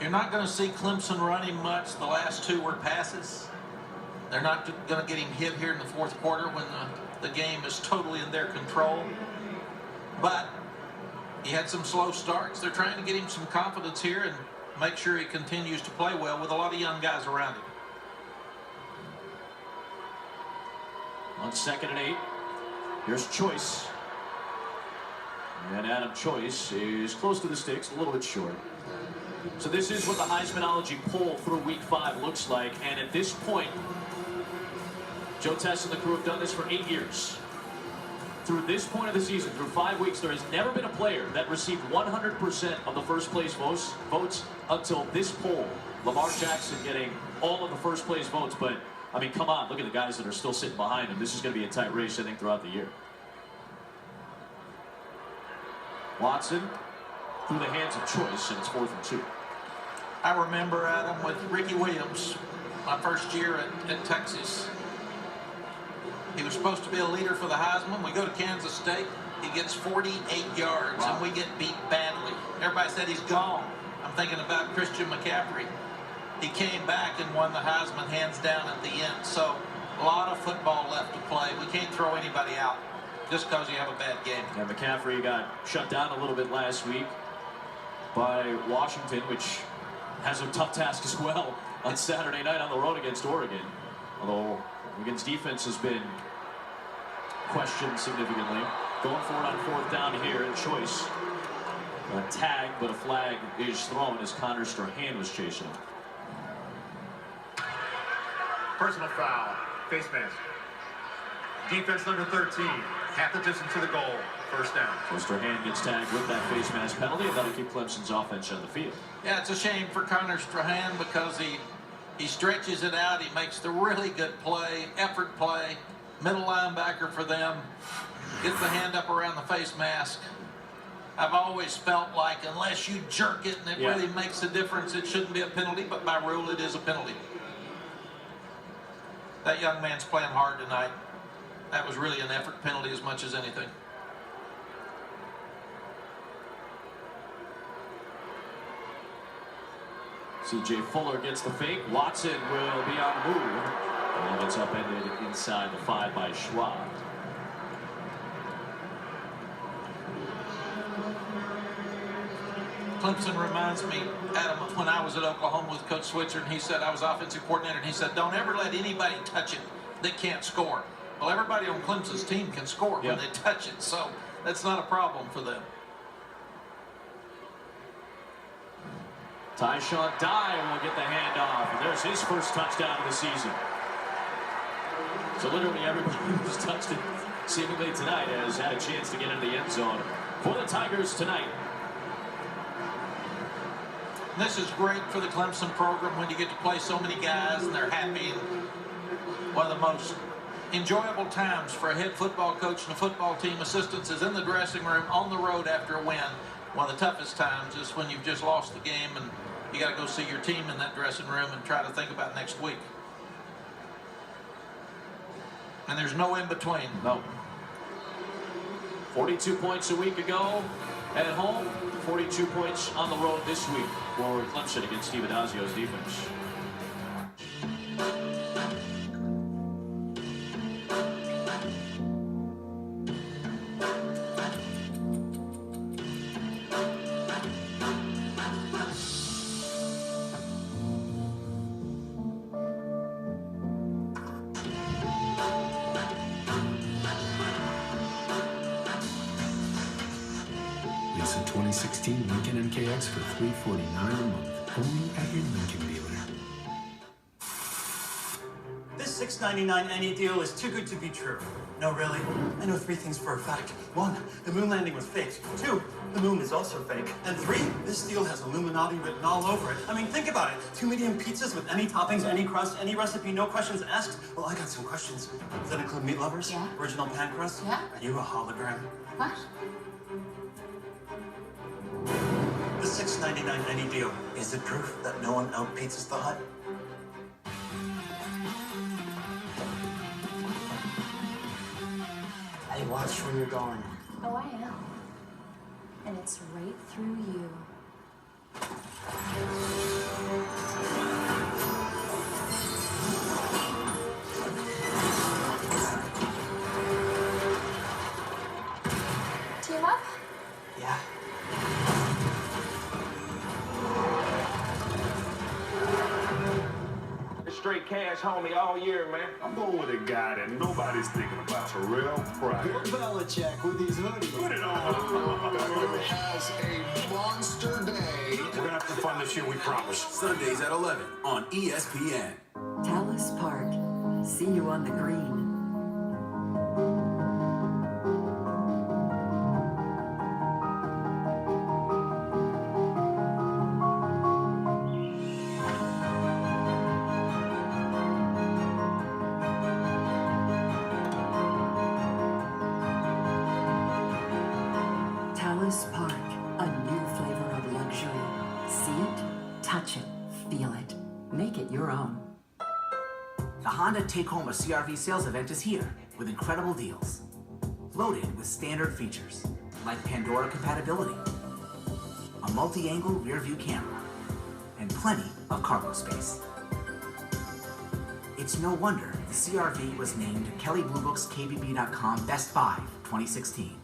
You're not going to see Clemson running much. The last 2 were passes. They're not going to get him hit here in the 4th quarter when the game is totally in their control. But he had some slow starts. They're trying to get him some confidence here and make sure he continues to play well with a lot of young guys around him. On 2nd and 8, here's Choice. And Adam Choice is close to the sticks, a little bit short. So this is what the Heismanology poll through week 5 looks like. And at this point, Joe Tess and the crew have done this for 8 years. Through this point of the season, through 5 weeks, there has never been a player that received 100% of the first place votes until this poll. Lamar Jackson getting all of the first place votes. But, I mean, come on, look at the guys that are still sitting behind him. This is going to be a tight race, I think, throughout the year. Watson through the hands of Choice, and it's 4th and 2. I remember Adam with Ricky Williams, my first year at Texas. He was supposed to be a leader for the Heisman. We go to Kansas State. He gets 48 yards, and we get beat badly. Everybody said he's gone. I'm thinking about Christian McCaffrey. He came back and won the Heisman hands down at the end. So a lot of football left to play. We can't throw anybody out just because you have a bad game. And McCaffrey got shut down a little bit last week by Washington, which has a tough task as well on Saturday night on the road against Oregon. Although Oregon's defense has been questioned significantly. Going for it on 4th down here in Choice. A tag, but a flag is thrown as Connor Strahan was chasing him. Personal foul. Face mask. Defense number 13. Half the distance to the goal. First down. So Strahan gets tagged with that face mask penalty, and that'll keep Clemson's offense on the field. Yeah, it's a shame for Connor Strahan because he stretches it out. He makes the really good play, effort play, middle linebacker for them. Gets the hand up around the face mask. I've always felt like unless you jerk it and it really makes a difference, it shouldn't be a penalty, but by rule it is a penalty. That young man's playing hard tonight. That was really an effort penalty as much as anything. C.J. Fuller gets the fake. Watson will be on the move. And he gets upended inside the 5 by Schwab. Clemson reminds me, Adam, when I was at Oklahoma with Coach Switzer, and he said, I was offensive coordinator, and he said, don't ever let anybody touch it that can't score. Well, everybody on Clemson's team can score when they touch it, so that's not a problem for them. Tyshawn Dye will get the handoff, and there's his first touchdown of the season. So literally everybody who's touched it seemingly tonight has had a chance to get into the end zone for the Tigers tonight. This is great for the Clemson program when you get to play so many guys and they're happy. And one of the most enjoyable times for a head football coach and a football team assistants is in the dressing room on the road after a win. One of the toughest times is when you've just lost the game and you got to go see your team in that dressing room and try to think about next week. And there's no in between. No. 42 points a week ago at home. 42 points on the road this week for Clemson against Steve Adazio's defense. Lease a 2016 Lincoln MKX for $349 a month, only at your Lincoln dealer. This $6.99 any deal is too good to be true. No, really. I know 3 things for a fact. 1, the moon landing was fake. 2, the moon is also fake. And 3, this deal has Illuminati written all over it. I mean, think about it. 2 medium pizzas with any toppings, any crust, any recipe, no questions asked. Well, I got some questions. Does that include meat lovers? Yeah. Original pan crust? Yeah. Are you a hologram? What? The $6.99 any deal. Is it proof that no one out pizzas the Hut? Hey, watch where you're going. Oh, I am. And it's right through you. Team up? Yeah. Straight cash, homie, all year, man. I'm going with a guy that nobody's thinking about. Terrell Pryor. Bill Belichick with his hoodie. Put it on. It has a monster day. We're going to have some fun this year, we promise. Sundays at 11 on ESPN. Tallis Park. See you on the green. Tallis Park. own. The Honda Take Home a CRV sales event is here with incredible deals. Loaded with standard features like Pandora compatibility, a multi-angle rear view camera, and plenty of cargo space. It's no wonder the CRV was named Kelley Blue Book's KBB.com Best Buy 2016.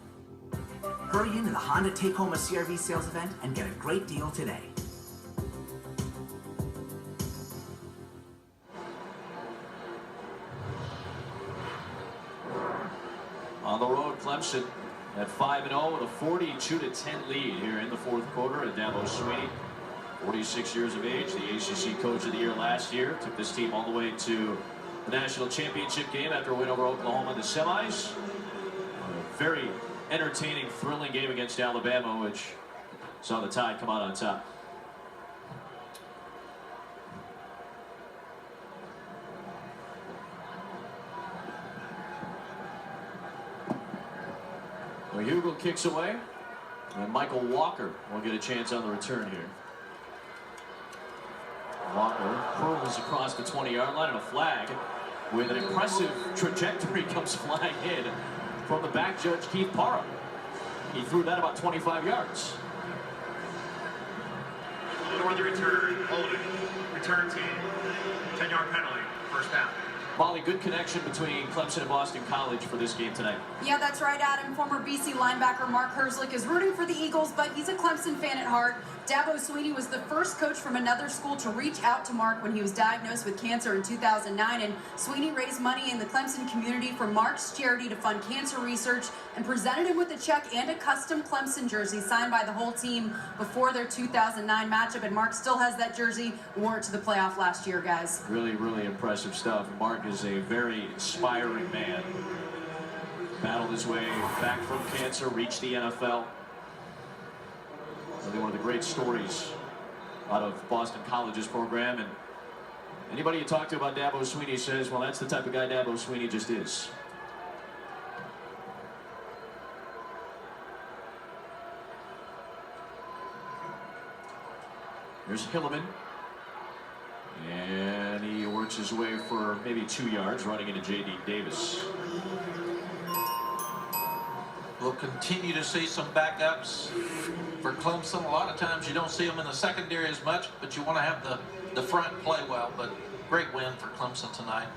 Hurry into the Honda Take Home a CRV sales event and get a great deal today. On the road, Clemson at 5-0 with a 42-10 lead here in the fourth quarter. And Dabo Swinney, 46 years of age, the ACC Coach of the Year last year, took this team all the way to the national championship game after a win over Oklahoma in the semis. A very entertaining, thrilling game against Alabama, which saw the Tide come out on top. Well, Hugel kicks away, and Michael Walker will get a chance on the return here. Walker hurls across the 20-yard line, and a flag with an impressive trajectory comes flying in from the back judge, Keith Parham. He threw that about 25 yards. For the return, holding, return team, 10-yard penalty, first down. Molly, good connection between Clemson and Boston College for this game tonight. Yeah, that's right, Adam. Former BC linebacker Mark Herzlich is rooting for the Eagles, but he's a Clemson fan at heart. Dabo Swinney was the first coach from another school to reach out to Mark when he was diagnosed with cancer in 2009, and Swinney raised money in the Clemson community for Mark's charity to fund cancer research and presented him with a check and a custom Clemson jersey signed by the whole team before their 2009 matchup, and Mark still has that jersey, wore it to the playoff last year, guys. Really, really impressive stuff. Mark is a very inspiring man. Battled his way back from cancer, reached the NFL. Really one of the great stories out of Boston College's program. And anybody you talk to about Dabo Swinney says, well, that's the type of guy Dabo Swinney just is. Here's Hilliman. And he works his way for maybe 2 yards, running into J.D. Davis. We'll continue to see some backups for Clemson. A lot of times you don't see them in the secondary as much, but you want to have the front play well. But great win for Clemson tonight.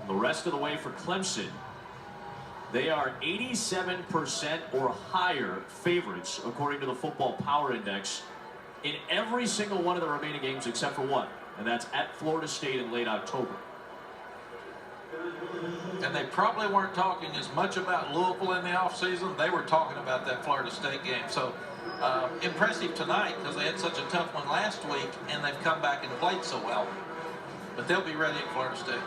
The rest of the way for Clemson, they are 87% or higher favorites, according to the Football Power Index, in every single one of the remaining games except for one, and that's at Florida State in late October. And they probably weren't talking as much about Louisville in the offseason. They were talking about that Florida State game. So impressive tonight because they had such a tough one last week, and they've come back and played so well. But they'll be ready at Florida State.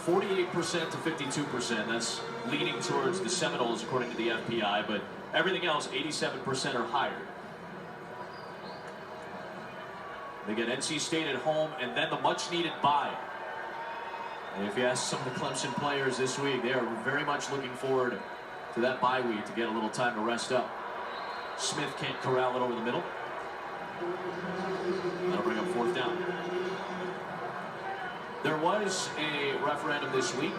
48% to 52%. That's leaning towards the Seminoles, according to the FPI, but everything else, 87% or higher. They get NC State at home, and then the much-needed bye. And if you ask some of the Clemson players this week, they are very much looking forward to that bye week to get a little time to rest up. Smith can't corral it over the middle. That'll bring up fourth down. There was a referendum this week.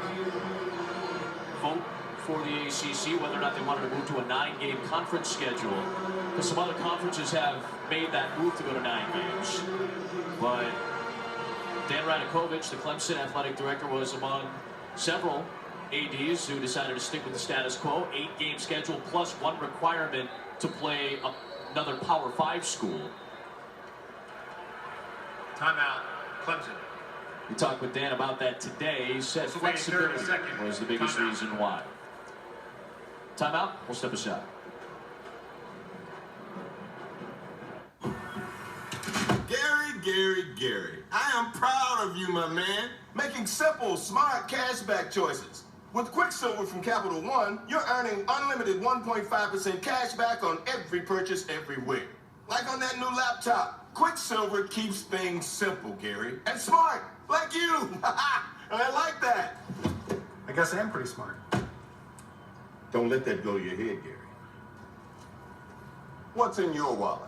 Vote for the ACC whether or not they wanted to move to a 9-game conference schedule. Because some other conferences have made that move to go to 9 games. But Dan Radakovich, the Clemson athletic director, was among several ADs who decided to stick with the status quo. 8-game schedule plus one requirement to play another Power 5 school. Timeout, Clemson. We talked with Dan about that today. He said flexibility was the biggest reason why. Timeout, we'll step aside. Gary, I am proud of you, my man. Making simple, smart cashback choices. With Quicksilver from Capital One, you're earning unlimited 1.5% cash back on every purchase everywhere. Like on that new laptop, Quicksilver keeps things simple, Gary. And smart, like you. I like that. I guess I am pretty smart. Don't let that go to your head, Gary. What's in your wallet?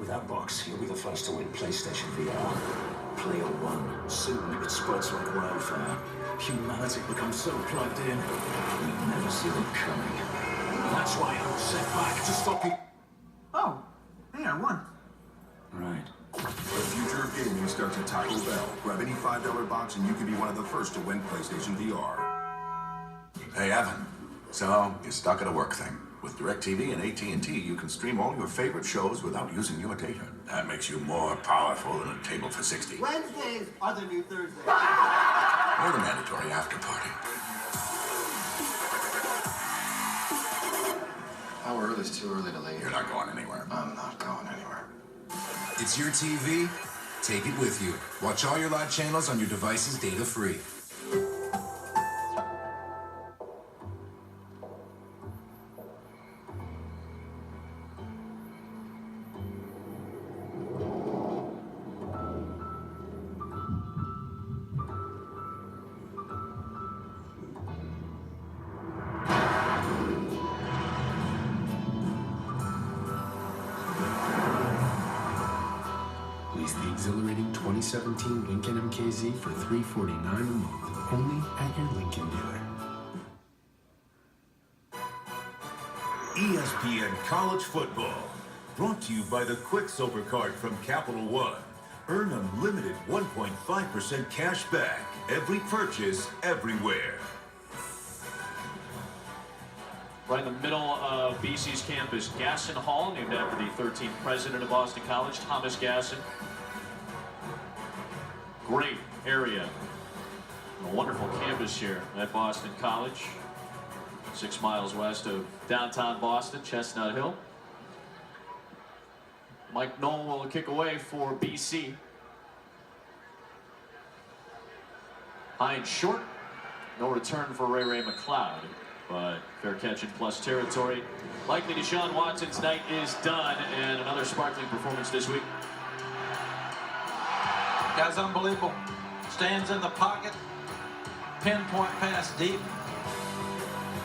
With that box, you'll be the first to win PlayStation VR. Player One. Soon it spreads like wildfire. Humanity becomes so plugged in, we never see them coming. That's why I was sent back to stop you. Oh, hey, I won. Right. The future of gaming starts at Taco Bell. Grab any $5 box and you can be one of the first to win PlayStation VR. Hey, Evan. So, you're stuck at a work thing. With DirecTV and AT&T, you can stream all your favorite shows without using your data. That makes you more powerful than a table for 60. Wednesdays are the new Thursdays. Or the mandatory after party. How early is too early to leave? You're not going anywhere. I'm not going anywhere. It's your TV. Take it with you. Watch all your live channels on your devices data-free. Lease the exhilarating 2017 Lincoln MKZ for $349 a month, only at your Lincoln dealer. ESPN College Football, brought to you by the Quicksilver Card from Capital One. Earn unlimited 1.5% cash back every purchase, everywhere. Right in the middle of BC's campus, Gasson Hall, named after the 13th president of Boston College, Thomas Gasson. Great area. A wonderful campus here at Boston College. 6 miles west of downtown Boston, Chestnut Hill. Mike Noll will kick away for BC. High and short. No return for Ray McLeod. But fair catch in plus territory. Likely Deshaun Watson's night is done, and another sparkling performance this week. Guy's unbelievable. Stands in the pocket, pinpoint pass deep.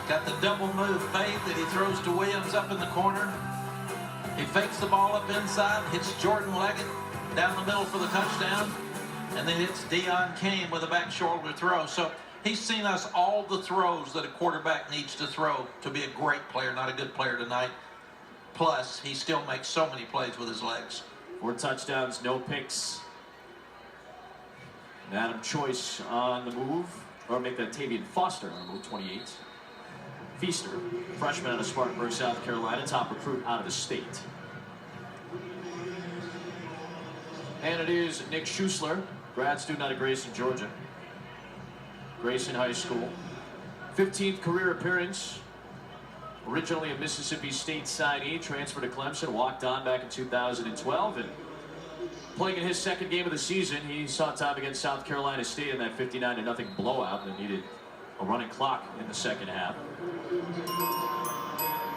Got the double move fade that he throws to Williams up in the corner. He fakes the ball up inside, hits Jordan Leggett down the middle for the touchdown, and then hits Deion Kane with a back shoulder throw. So he's seen us all the throws that a quarterback needs to throw to be a great player, not a good player tonight. Plus, he still makes so many plays with his legs. 4 touchdowns, no picks. And Adam Choice on the move, or make that Tavian Foster on move 28. Feaster, freshman out of Spartanburg, South Carolina, top recruit out of the state. And it is Nick Schuessler, grad student out of Grayson, Georgia. Grayson High School. 15th career appearance. Originally a Mississippi State signee, transferred to Clemson, walked on back in 2012, and playing in his second game of the season, he saw time against South Carolina State in that 59-0 blowout that needed a running clock in the second half.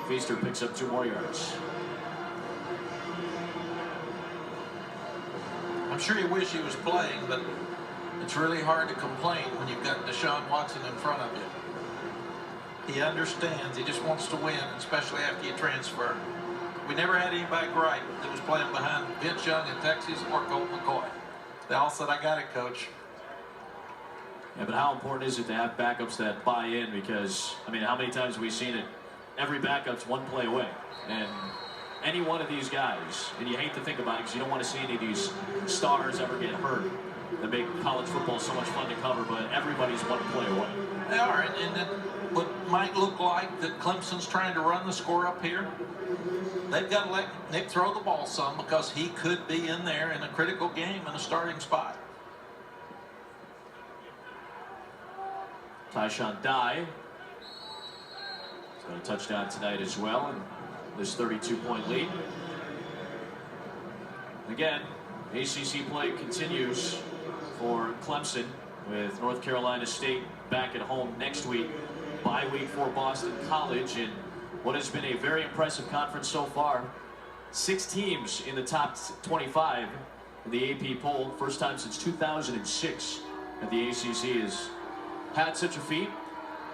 Feaster picks up 2 more yards. I'm sure you wish he was playing, but it's really hard to complain when you've got Deshaun Watson in front of you. He understands. He just wants to win, especially after you transfer. We never had anybody right that was playing behind Vince Young in Texas or Colt McCoy. They all said, "I got it, coach." Yeah, but how important is it to have backups that buy in? Because, I mean, how many times have we seen it? Every backup's 1 play away. And any one of these guys, and you hate to think about it because you don't want to see any of these stars ever get hurt that make college football so much fun to cover, but everybody's 1 play away. They are, and it might look like that Clemson's trying to run the score up here. They've got to let Nick throw the ball some because he could be in there in a critical game in a starting spot. Tyshawn Dye has got a touchdown tonight as well in this 32-point lead. Again, ACC play continues for Clemson with North Carolina State back at home next week. Bye week for Boston College, and what has been a very impressive conference so far. 6 teams in the top 25 in the AP poll. First time since 2006 that the ACC has had such a feat.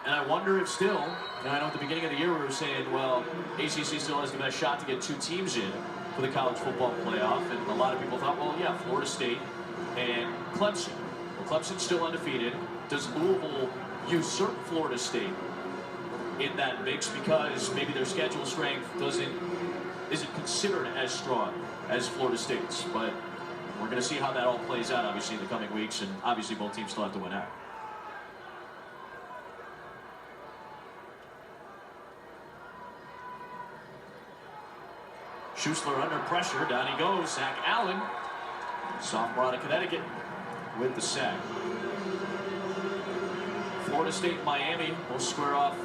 And I wonder if still, I know at the beginning of the year we were saying, well, ACC still has the best shot to get 2 teams in. for the college football playoff. And a lot of people thought, well, yeah, Florida State and Clemson. Well, Clemson's still undefeated. Does Louisville usurp Florida State in that mix because maybe their schedule strength isn't considered as strong as Florida State's? But we're going to see how that all plays out, obviously, in the coming weeks, and obviously both teams still have to win out. Schussler under pressure. Down he goes. Zach Allen, sophomore out of Connecticut, with the sack. Florida State and Miami will square off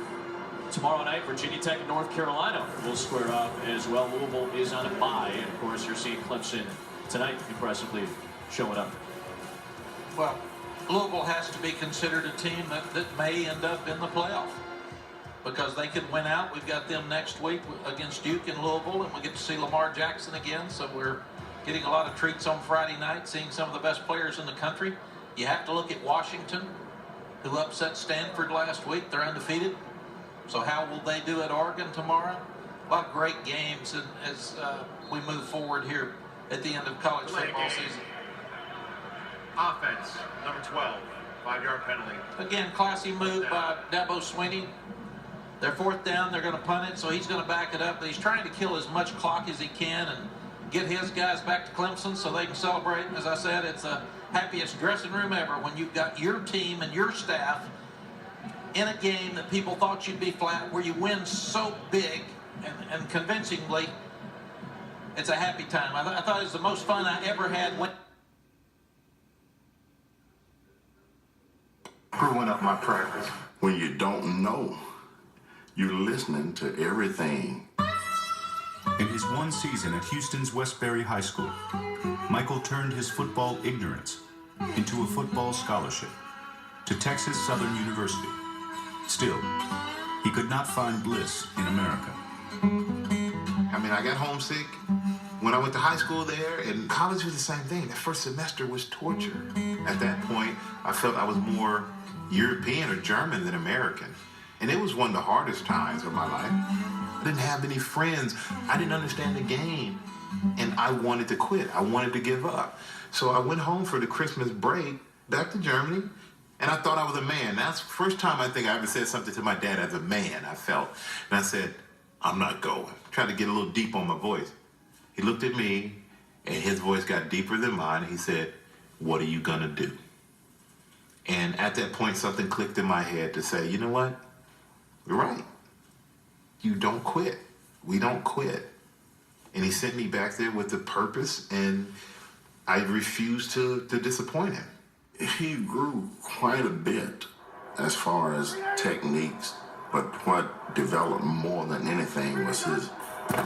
tomorrow night. Virginia Tech and North Carolina will square off as well. Louisville is on a bye. And, of course, you're seeing Clemson tonight impressively showing up. Well, Louisville has to be considered a team that may end up in the playoff, because they could win out. We've got them next week against Duke in Louisville, and we get to see Lamar Jackson again. So we're getting a lot of treats on Friday night, seeing some of the best players in the country. You have to look at Washington, who upset Stanford last week. They're undefeated. So how will they do at Oregon tomorrow? A lot of great games as we move forward here at the end of college football season. Offense, number 12, 5-yard penalty. Again, classy move by Dabo Swinney. They're fourth down, they're going to punt it, so he's going to back it up. But he's trying to kill as much clock as he can and get his guys back to Clemson so they can celebrate. As I said, it's the happiest dressing room ever when you've got your team and your staff in a game that people thought you'd be flat, where you win so big and convincingly. It's a happy time. I thought it was the most fun I ever had. Screwing up my practice. When you don't know, you're listening to everything. In his one season at Houston's Westbury High School, Michael turned his football ignorance into a football scholarship to Texas Southern University. Still, he could not find bliss in America. I mean, I got homesick when I went to high school there, and college was the same thing. That first semester was torture. At that point, I felt I was more European or German than American. And it was one of the hardest times of my life. I didn't have any friends. I didn't understand the game. And I wanted to quit. I wanted to give up. So I went home for the Christmas break, back to Germany, and I thought I was a man. That's the first time I think I ever said something to my dad as a man, I felt. And I said, I'm not going. Tried to get a little deep on my voice. He looked at me, and his voice got deeper than mine. He said, what are you gonna do? And at that point, something clicked in my head to say, you know what? You're right. You don't quit. We don't quit. And he sent me back there with a purpose, and I refused to disappoint him. He grew quite a bit as far as techniques, but what developed more than anything was his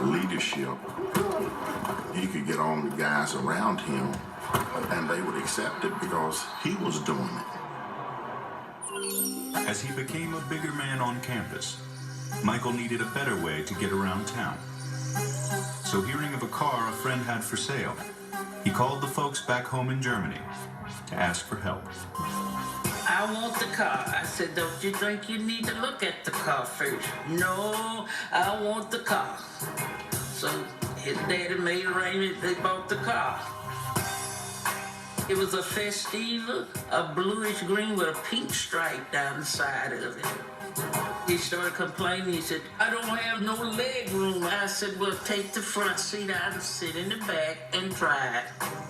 leadership. He could get on the guys around him, and they would accept it because he was doing it. As he became a bigger man on campus, Michael needed a better way to get around town. So hearing of a car a friend had for sale, he called the folks back home in Germany to ask for help. I want the car. I said, don't you think you need to look at the car first? No, I want the car. So his daddy made arrangements, they bought the car. It was a Festiva, a bluish green with a pink stripe down the side of it. He started complaining. He said, I don't have no leg room. I said, well, take the front seat out and sit in the back and drive.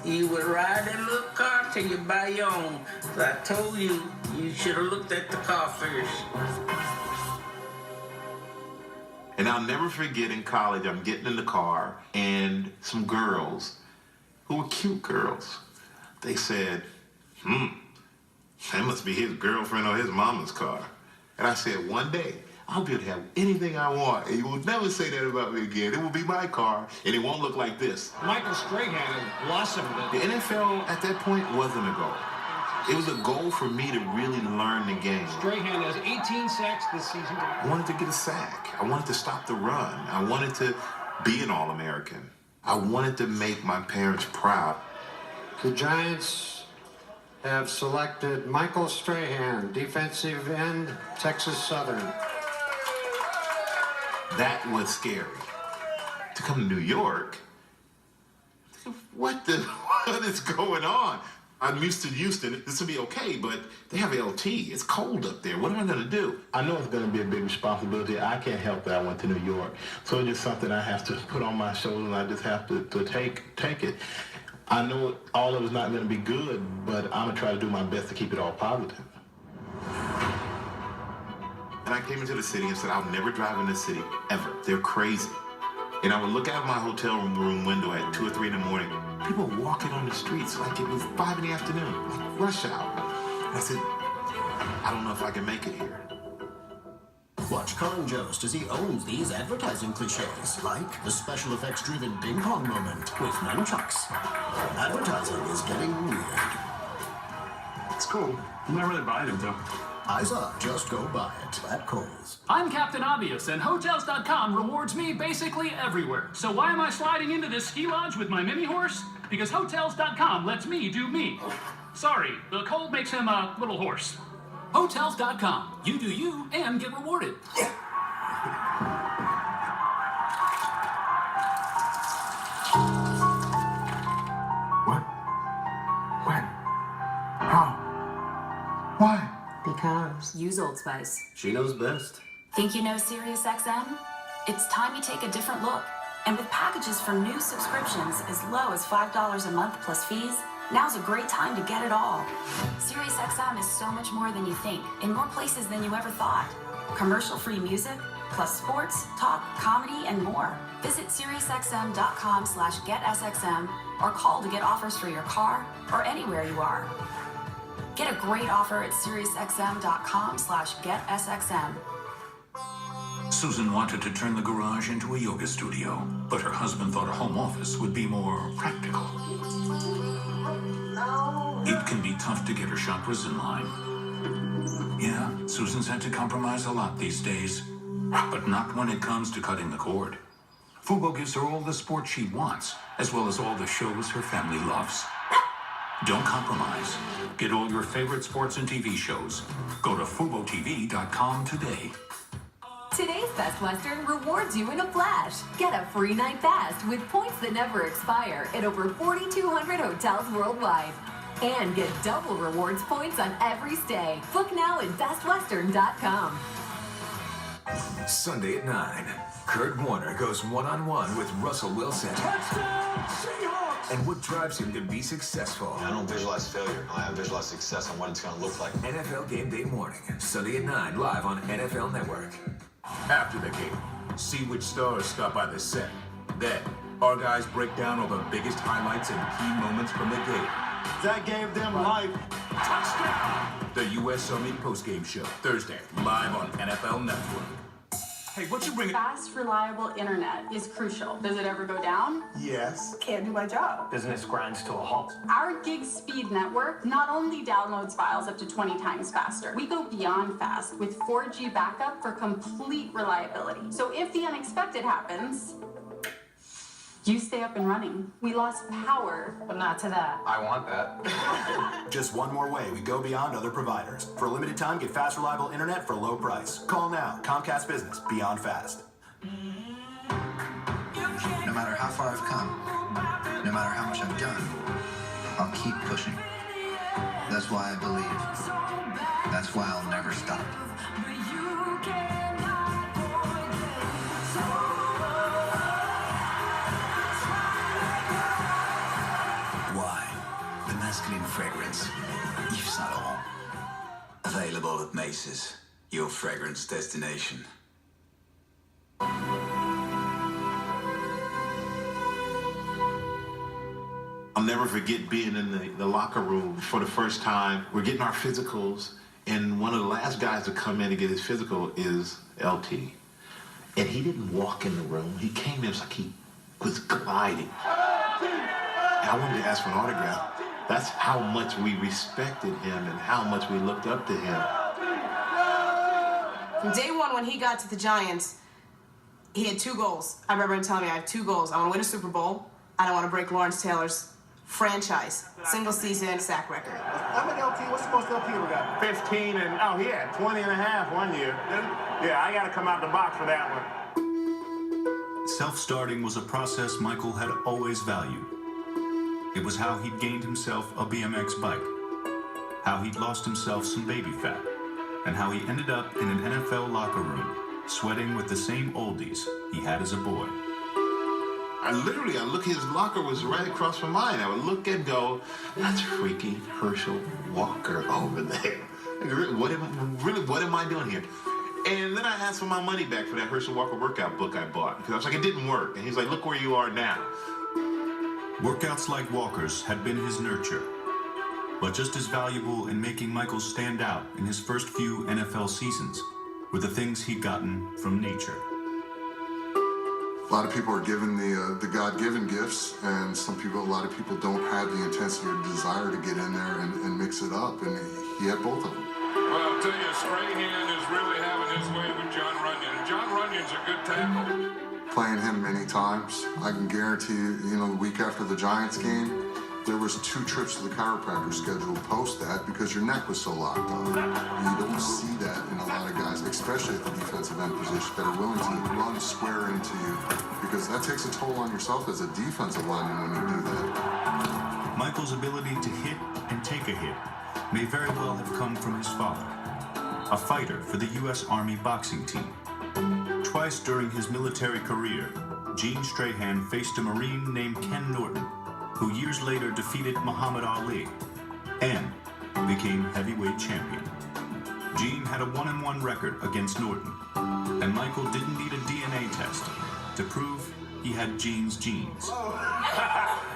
You would ride that little car till you buy your own. So I told you, you should have looked at the car first. And I'll never forget in college, I'm getting in the car, and some girls, who were cute girls, they said, that must be his girlfriend or his mama's car. And I said, one day, I'll be able to have anything I want, and you will never say that about me again. It will be my car, and it won't look like this. Michael Strahan had blossomed. The NFL, at that point, wasn't a goal. It was a goal for me to really learn the game. Strahan has 18 sacks this season. I wanted to get a sack. I wanted to stop the run. I wanted to be an All-American. I wanted to make my parents proud. The Giants have selected Michael Strahan, defensive end, Texas Southern. That was scary. To come to New York what is going on? I'm used to Houston. This will be okay, but they have LT. It's cold up there. What am I going to do? I know it's going to be a big responsibility. I can't help that I went to New York. So it's just something I have to put on my shoulders, and I just have to take it. I know all of it's not going to be good, but I'm going to try to do my best to keep it all positive. And I came into the city and said, I'll never drive in this city, ever. They're crazy. And I would look out of my hotel room window at 2 or 3 in the morning. People walking on the streets like it was 5 in the afternoon, like rush hour. And I said, I don't know if I can make it here. Watch Colin Jost as he owns these advertising cliches, like the special effects-driven ping-pong moment with nunchucks. Advertising is getting weird. It's cool. I'm not really buying it, though. Eyes up, just go buy it at Kohl's. I'm Captain Obvious, and Hotels.com rewards me basically everywhere. So why am I sliding into this ski lodge with my mini horse? Because Hotels.com lets me do me. Sorry, the cold makes him a little horse. Hotels.com. You do you and get rewarded. What? When? How? Why? Because. Use Old Spice. She knows best. Think you know SiriusXM? It's time you take a different look. And with packages for new subscriptions as low as $5 a month plus fees, now's a great time to get it all. SiriusXM is so much more than you think, in more places than you ever thought. Commercial-free music, plus sports, talk, comedy, and more. Visit SiriusXM.com/GetSXM or call to get offers for your car or anywhere you are. Get a great offer at SiriusXM.com/GetSXM. Susan wanted to turn the garage into a yoga studio, but her husband thought a home office would be more practical. It can be tough to get her shoppers in line. Yeah, Susan's had to compromise a lot these days, but not when it comes to cutting the cord. Fubo gives her all the sports she wants, as well as all the shows her family loves. Don't compromise. Get all your favorite sports and TV shows. Go to FuboTV.com today. Today's Best Western rewards you in a flash. Get a free night fast with points that never expire at over 4,200 hotels worldwide. And get double rewards points on every stay. Book now at bestwestern.com. Sunday at 9, Kurt Warner goes one-on-one with Russell Wilson. Touchdown, Seahawks! And what drives him to be successful. I don't visualize failure. I visualize success and what it's going to look like. NFL Game Day morning, Sunday at 9, live on NFL Network. After the game, see which stars stop by the set. Then, our guys break down all the biggest highlights and key moments from the game. That gave them life. Touchdown! The U.S. Army postgame show, Thursday, live on NFL Network. Hey, what you bringing? Fast, reliable internet is crucial. Does it ever go down? Yes. Can't do my job. Business grinds to a halt. Our gig speed network not only downloads files up to 20 times faster, we go beyond fast with 4G backup for complete reliability. So if the unexpected happens, you stay up and running. We lost power, but not to that. I want that. Just one more way we go beyond other providers. For a limited time, get fast, reliable internet for a low price. Call now. Comcast Business. Beyond fast. No matter how far I've come, no matter how much I've done, I'll keep pushing. That's why I believe. That's why I'll never stop. The masculine fragrance, Yves Saint Laurent. Available at Macy's, your fragrance destination. I'll never forget being in the locker room for the first time. We're getting our physicals, and one of the last guys to come in and get his physical is LT. And he didn't walk in the room. He came in, it was like he was gliding. And I wanted to ask for an autograph. That's how much we respected him and how much we looked up to him. From day one, when he got to the Giants, he had 2 goals. I remember him telling me, I have 2 goals. I want to win a Super Bowl. I don't want to break Lawrence Taylor's franchise single-season sack record. How many LT? What's the most LT we got? 15 and, oh, he had 20 and a half one year. Yeah, I got to come out the box for that one. Self-starting was a process Michael had always valued. It was how he'd gained himself a BMX bike, how he'd lost himself some baby fat, and how he ended up in an NFL locker room, sweating with the same oldies he had as a boy. I look, his locker was right across from mine. I would look and go, that's freaking Herschel Walker over there. What am I doing here? And then I asked for my money back for that Herschel Walker workout book I bought, because I was like, it didn't work. And he's like, look where you are now. Workouts like Walker's had been his nurture, but just as valuable in making Michael stand out in his first few NFL seasons were the things he'd gotten from nature. A lot of people are given the God-given gifts, and a lot of people don't have the intensity or desire to get in there and mix it up, and he had both of them. Well, I'll tell you, Strahan is really having his way with John Runyon. John Runyon's a good tackle. Playing him many times, I can guarantee you, the week after the Giants game, there was 2 trips to the chiropractor scheduled post that because your neck was so locked up. You don't see that in a lot of guys, especially at the defensive end position, that are willing to run square into you, because that takes a toll on yourself as a defensive lineman when you do that. Michael's ability to hit and take a hit may very well have come from his father, a fighter for the U.S. Army boxing team. Twice during his military career, Gene Strahan faced a Marine named Ken Norton, who years later defeated Muhammad Ali and became heavyweight champion. Gene had a 1-1 record against Norton, and Michael didn't need a DNA test to prove he had Gene's genes.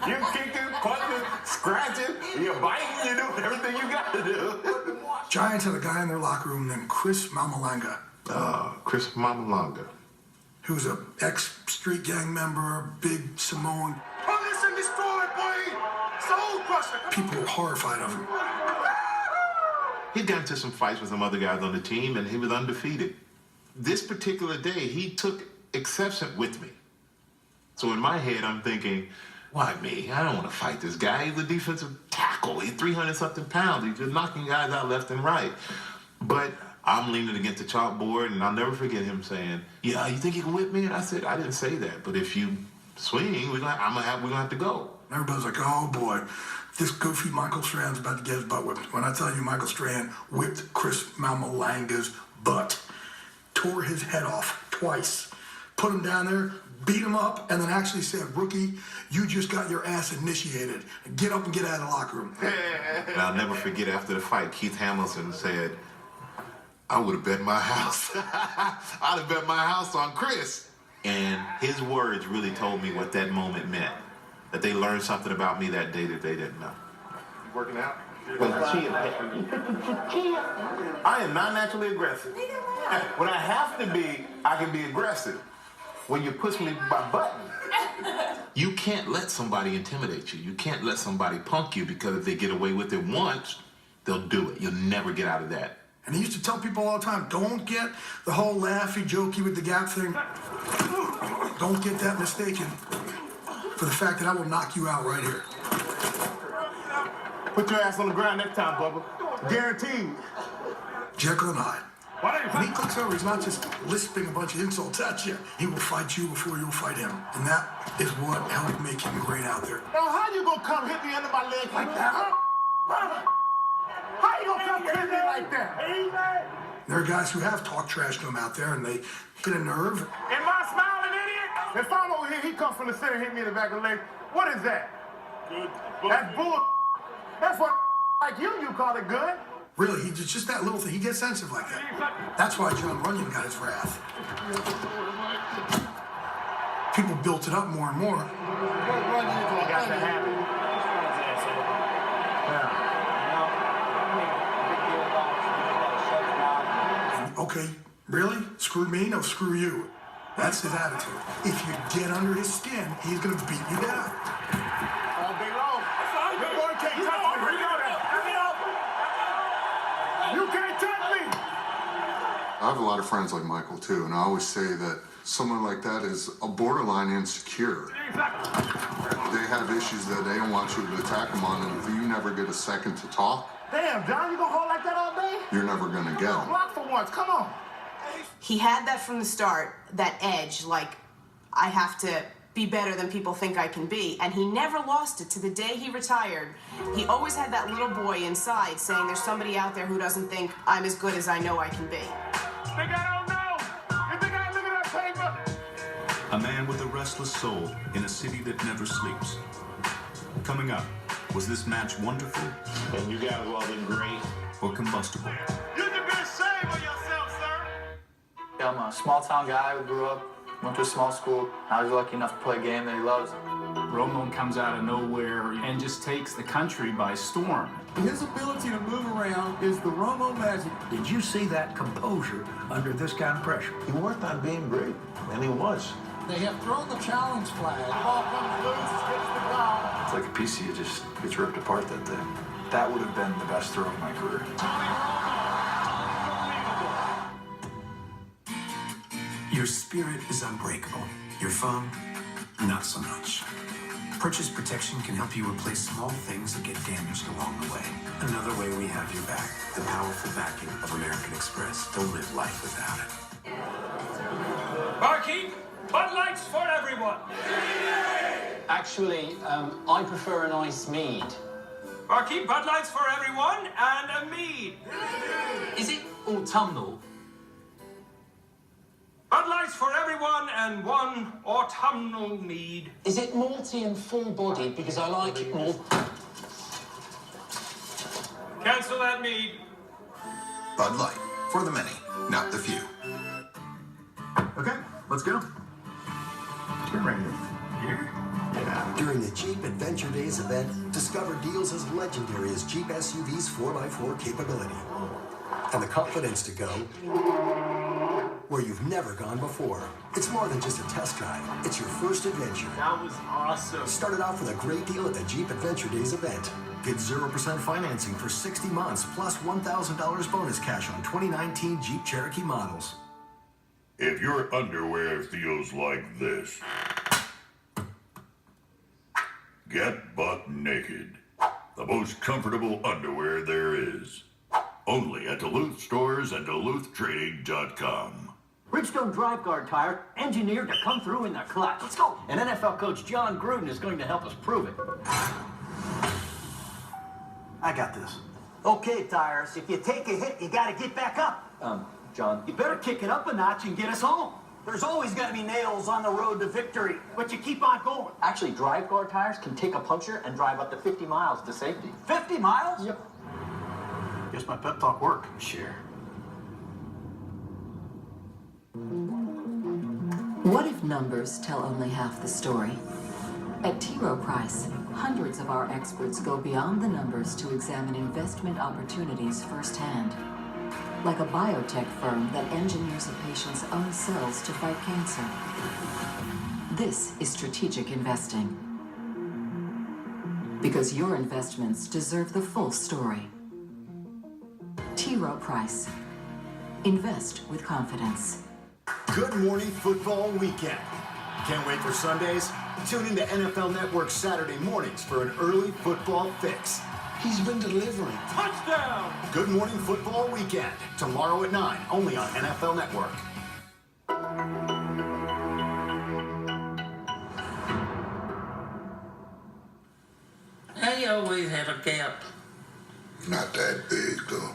You're kicking, punching, scratching, you're biting, you're doing everything you got to do. Giants had a guy in their locker room named Chris Mamalanga. Chris Mamalanga. He was an ex-street gang member, big Samoan. People were horrified of him. He'd gotten into some fights with some other guys on the team, and he was undefeated. This particular day, he took exception with me. So in my head, I'm thinking, why me? I don't want to fight this guy. He's a defensive tackle. He's 300-something pounds. He's just knocking guys out left and right. But I'm leaning against the chalkboard, and I'll never forget him saying, yeah, you think you can whip me? And I said, I didn't say that. But if you swing, we're gonna have to go. Everybody's like, oh boy, this goofy Michael Strahan's about to get his butt whipped. When I tell you Michael Strahan whipped Chris Mamalanga's butt, tore his head off twice, put him down there, beat him up, and then actually said, rookie, you just got your ass initiated. Get up and get out of the locker room. And I'll never forget after the fight, Keith Hamilton said, I would have bet my house. I'd have bet my house on Chris. And his words really told me what that moment meant. That they learned something about me that day that they didn't know. You working out? I am not naturally aggressive. When I have to be, I can be aggressive. When you push me by button. You can't let somebody intimidate you. You can't let somebody punk you, because if they get away with it once, they'll do it. You'll never get out of that. And he used to tell people all the time, don't get the whole laughy, jokey with the gap thing. Don't get that mistaken for the fact that I will knock you out right here. Put your ass on the ground next time, Bubba. Guaranteed. Jekyll and Hyde. When he clicks over, he's not just lisping a bunch of insults at you. He will fight you before you'll fight him. And that is what helped make him great out there. Now, how you gonna come hit me under my leg like that? How you gonna come hit me like that? There are guys who have talked trash to him out there, and they get a nerve. Am I smiling, idiot? If I'm over here, he comes from the center, hit me in the back of the leg. What is that? Good. That's bull. That's what like you call it good. Really, he's just that little thing. He gets sensitive like that. That's why John Runyon got his wrath. People built it up more and more. Got to have it. Okay, really? Screw me? No, screw you. That's his attitude. If you get under his skin, he's gonna beat you down. All day long. Your boy can't touch me. You know that. You can't touch me. I have a lot of friends like Michael too, and I always say that someone like that is a borderline insecure. They have issues that they don't want you to attack them on, and if you never get a second to talk, damn, John, you gonna hold like that all day? you're never gonna get them. Block for once, come on. He had that from the start, that edge, like, I have to be better than people think I can be. And he never lost it to the day he retired. He always had that little boy inside saying there's somebody out there who doesn't think I'm as good as I know I can be. Think I don't know? You think I ain't looking at that paper? A man with a restless soul in a city that never sleeps. Coming up, was this match wonderful? And you guys have all been great. Or combustible? You can be ashamed of yourself, sir. Yeah, I'm a small-town guy who grew up, went to a small school. I was lucky enough to play a game that he loves. Romo comes out of nowhere and just takes the country by storm. His ability to move around is the Romo magic. Did you see that composure under this kind of pressure? He worked on being great, and he was. They have thrown the challenge flag. The ball comes loose, hits the ground. It's like a piece of you just gets ripped apart that day. That would have been the best throw of my career. Your spirit is unbreakable. Your phone, not so much. Purchase protection can help you replace small things that get damaged along the way. Another way we have your back, the powerful backing of American Express. Don't live life without it. Barkeep, Bud Lights for everyone. Actually, I prefer an iced mead. Barkeep, Bud Lights for everyone and a mead. Is it autumnal? Bud Lights for everyone and one autumnal mead. Is it malty and full-bodied? Because I like it more. Cancel that mead. Bud Light, for the many, not the few. Okay, let's go. Turn right here. Yeah. During the Jeep Adventure Days event, discover deals as legendary as Jeep SUV's 4x4 capability. And the confidence to go where you've never gone before. It's more than just a test drive. It's your first adventure. That was awesome. Started off with a great deal at the Jeep Adventure Days event. Get 0% financing for 60 months plus $1,000 bonus cash on 2019 Jeep Cherokee models. If your underwear feels like this, get butt naked. The most comfortable underwear there is. Only at Duluth stores and DuluthTrading.com. Bridgestone Drive Guard tire, engineered to come through in the clutch. Let's go. And NFL coach John Gruden is going to help us prove it. I got this. Okay, tires, if you take a hit, you got to get back up. John. You better kick it up a notch and get us home. There's always got to be nails on the road to victory, but you keep on going. Actually, Drive Guard tires can take a puncture and drive up to 50 miles to safety. 50 miles? Yep. Guess my pep talk worked. Sure. What if numbers tell only half the story? At T. Rowe Price, hundreds of our experts go beyond the numbers to examine investment opportunities firsthand. Like a biotech firm that engineers a patient's own cells to fight cancer. This is strategic investing. Because your investments deserve the full story. T. Rowe Price. Invest with confidence. Good morning football weekend. Can't wait for Sundays? Tune in to NFL Network Saturday mornings for an early football fix. He's been delivering. Touchdown! Good morning football weekend. Tomorrow at 9, only on NFL Network. I always had a gap. Not that big, though.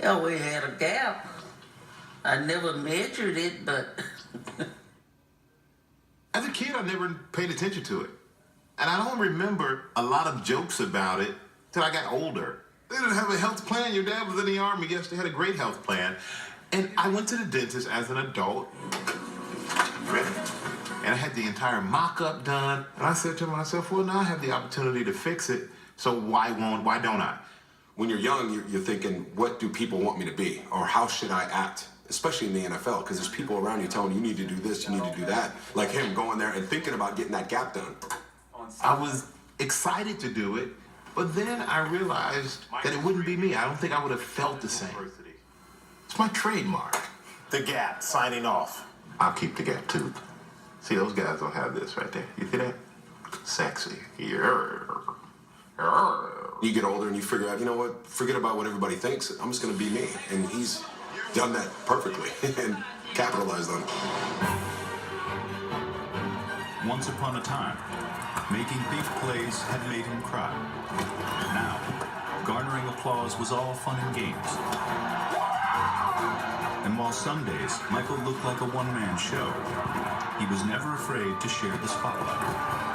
I always had a gap. I never measured it, but... As a kid, I never paid attention to it. And I don't remember a lot of jokes about it till I got older. They didn't have a health plan. Your dad was in the Army. Yes, they had a great health plan. And I went to the dentist as an adult. And I had the entire mock-up done. And I said to myself, well, now I have the opportunity to fix it. So why don't I? When you're young, you're thinking, what do people want me to be? Or how should I act? Especially in the NFL, because there's people around you telling you need to do this, you need to do that. Like him going there and thinking about getting that gap done. I was excited to do it, but then I realized that it wouldn't be me. I don't think I would have felt the same. It's my trademark. The Gap, signing off. I'll keep the gap too. See, those guys don't have this right there. You see that? Sexy. You get older and you figure out, you know what, forget about what everybody thinks. I'm just going to be me. And he's done that perfectly and capitalized on it. once upon a time, making big plays had made him cry. Now, garnering applause was all fun and games. And while some days Michael looked like a one-man show, he was never afraid to share the spotlight.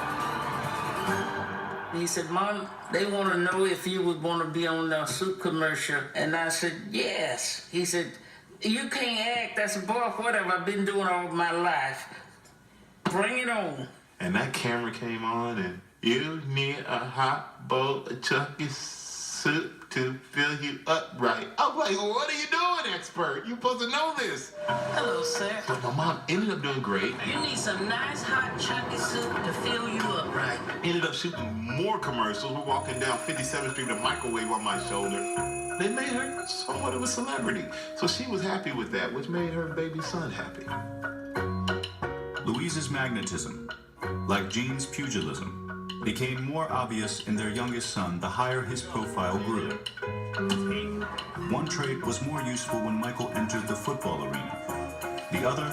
He said, Mom, they want to know if you would want to be on the soup commercial. And I said, yes. He said, you can't act. I said, boy, whatever I've been doing all my life. Bring it on. And that camera came on, and you need a hot bowl of chunky soup to fill you up right. I'm like, what are you doing, expert? You're supposed to know this. Hello, sir. But my mom ended up doing great. You need some nice hot chunky soup to fill you up right. Ended up shooting more commercials. We're walking down 57th Street, a microwave on my shoulder. They made her somewhat of a celebrity. So she was happy with that, which made her baby son happy. Louise's magnetism, like Jean's pugilism, became more obvious in their youngest son the higher his profile grew. One trait was more useful when Michael entered the football arena, the other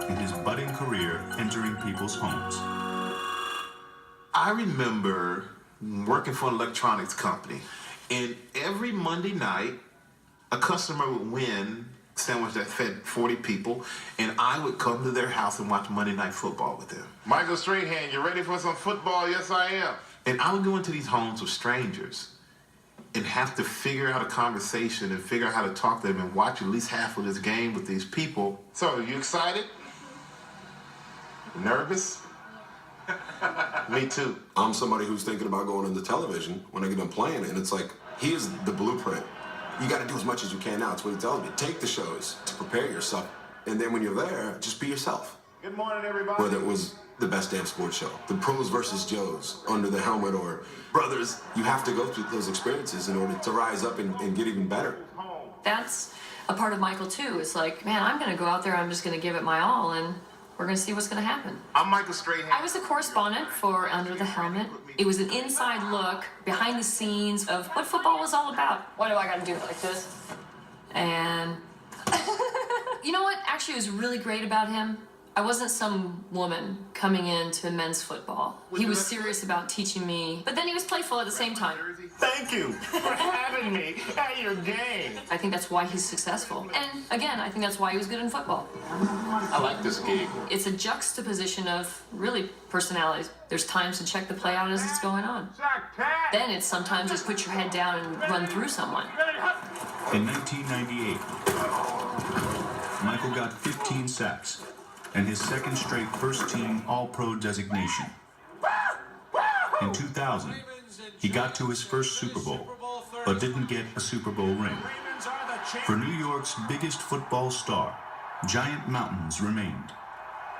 in his budding career entering people's homes. I remember working for an electronics company, and every Monday night, a customer would win a sandwich that fed 40 people, and I would come to their house and watch Monday Night Football with them. Michael Strahan, you ready for some football? Yes, I am. And I would go into these homes with strangers and have to figure out a conversation and figure out how to talk to them and watch at least half of this game with these people. So, are you excited? Nervous? Me too. I'm somebody who's thinking about going into television when I get done playing, and it's like, here's the blueprint. You got to do as much as you can now. It's what he tells me. Take the shows to prepare yourself, and then when you're there, just be yourself. Good morning, everybody. Whether it was the Best Damn Sports Show, the Pros versus Joes, Under the Helmet, or Brothers, you have to go through those experiences in order to rise up and get even better. That's a part of Michael, too. It's like, man, I'm going to go out there, I'm just going to give it my all, and we're going to see what's going to happen. I'm Michael Strahan. I was a correspondent for Under the Helmet. It was an inside look, behind the scenes of what football was all about. What do I got to do, like this? And you know what actually was really great about him? I wasn't some woman coming into men's football. He was serious about teaching me, but then he was playful at the same time. Thank you for having me at your game. I think that's why he's successful. And again, I think that's why he was good in football. I like this gig. It's a juxtaposition of really personalities. There's times to check the play out as it's going on. Then it's sometimes just put your head down and run through someone. In 1998, Michael got 15 sacks and his second straight first-team All-Pro designation. In 2000, he got to his first Super Bowl, but didn't get a Super Bowl ring. For New York's biggest football star, giant mountains remained.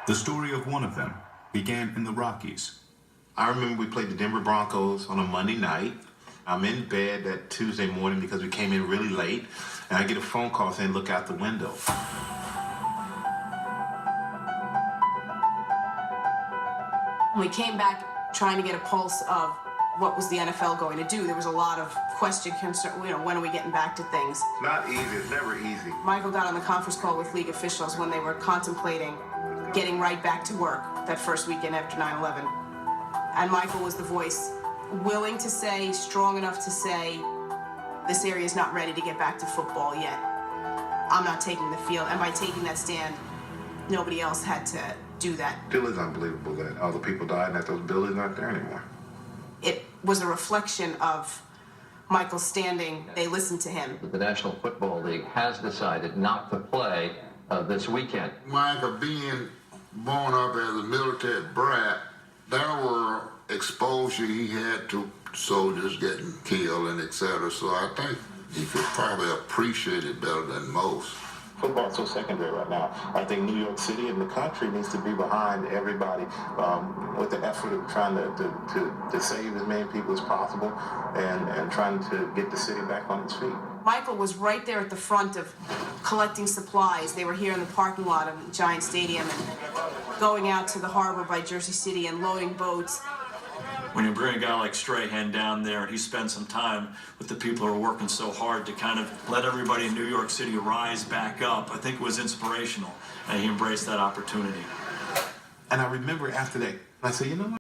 The story of one of them began in the Rockies. I remember we played the Denver Broncos on a Monday night. I'm in bed that Tuesday morning because we came in really late, and I get a phone call saying, look out the window. We came back trying to get a pulse of what was the NFL going to do. There was a lot of question, concern, when are we getting back to things? Not easy, it's never easy. Michael got on the conference call with league officials when they were contemplating getting right back to work that first weekend after 9/11. And Michael was the voice willing to say, strong enough to say, this area is not ready to get back to football yet. I'm not taking the field. And by taking that stand, nobody else had to do that. It still is unbelievable that all the people died and that those buildings aren't there anymore. It was a reflection of Michael standing. They listened to him. The National Football League has decided not to play this weekend. Michael, being born up as a military brat, there were exposure he had to soldiers getting killed and etc. So I think he could probably appreciate it better than most. Football's so secondary right now. I think New York City and the country needs to be behind everybody with the effort of trying to save as many people as possible and trying to get the city back on its feet. Michael was right there at the front of collecting supplies. They were here in the parking lot of Giant Stadium and going out to the harbor by Jersey City and loading boats. When you bring a guy like Strahan down there and he spends some time with the people who are working so hard to kind of let everybody in New York City rise back up, I think it was inspirational, and he embraced that opportunity. And I remember after that, I said, you know what?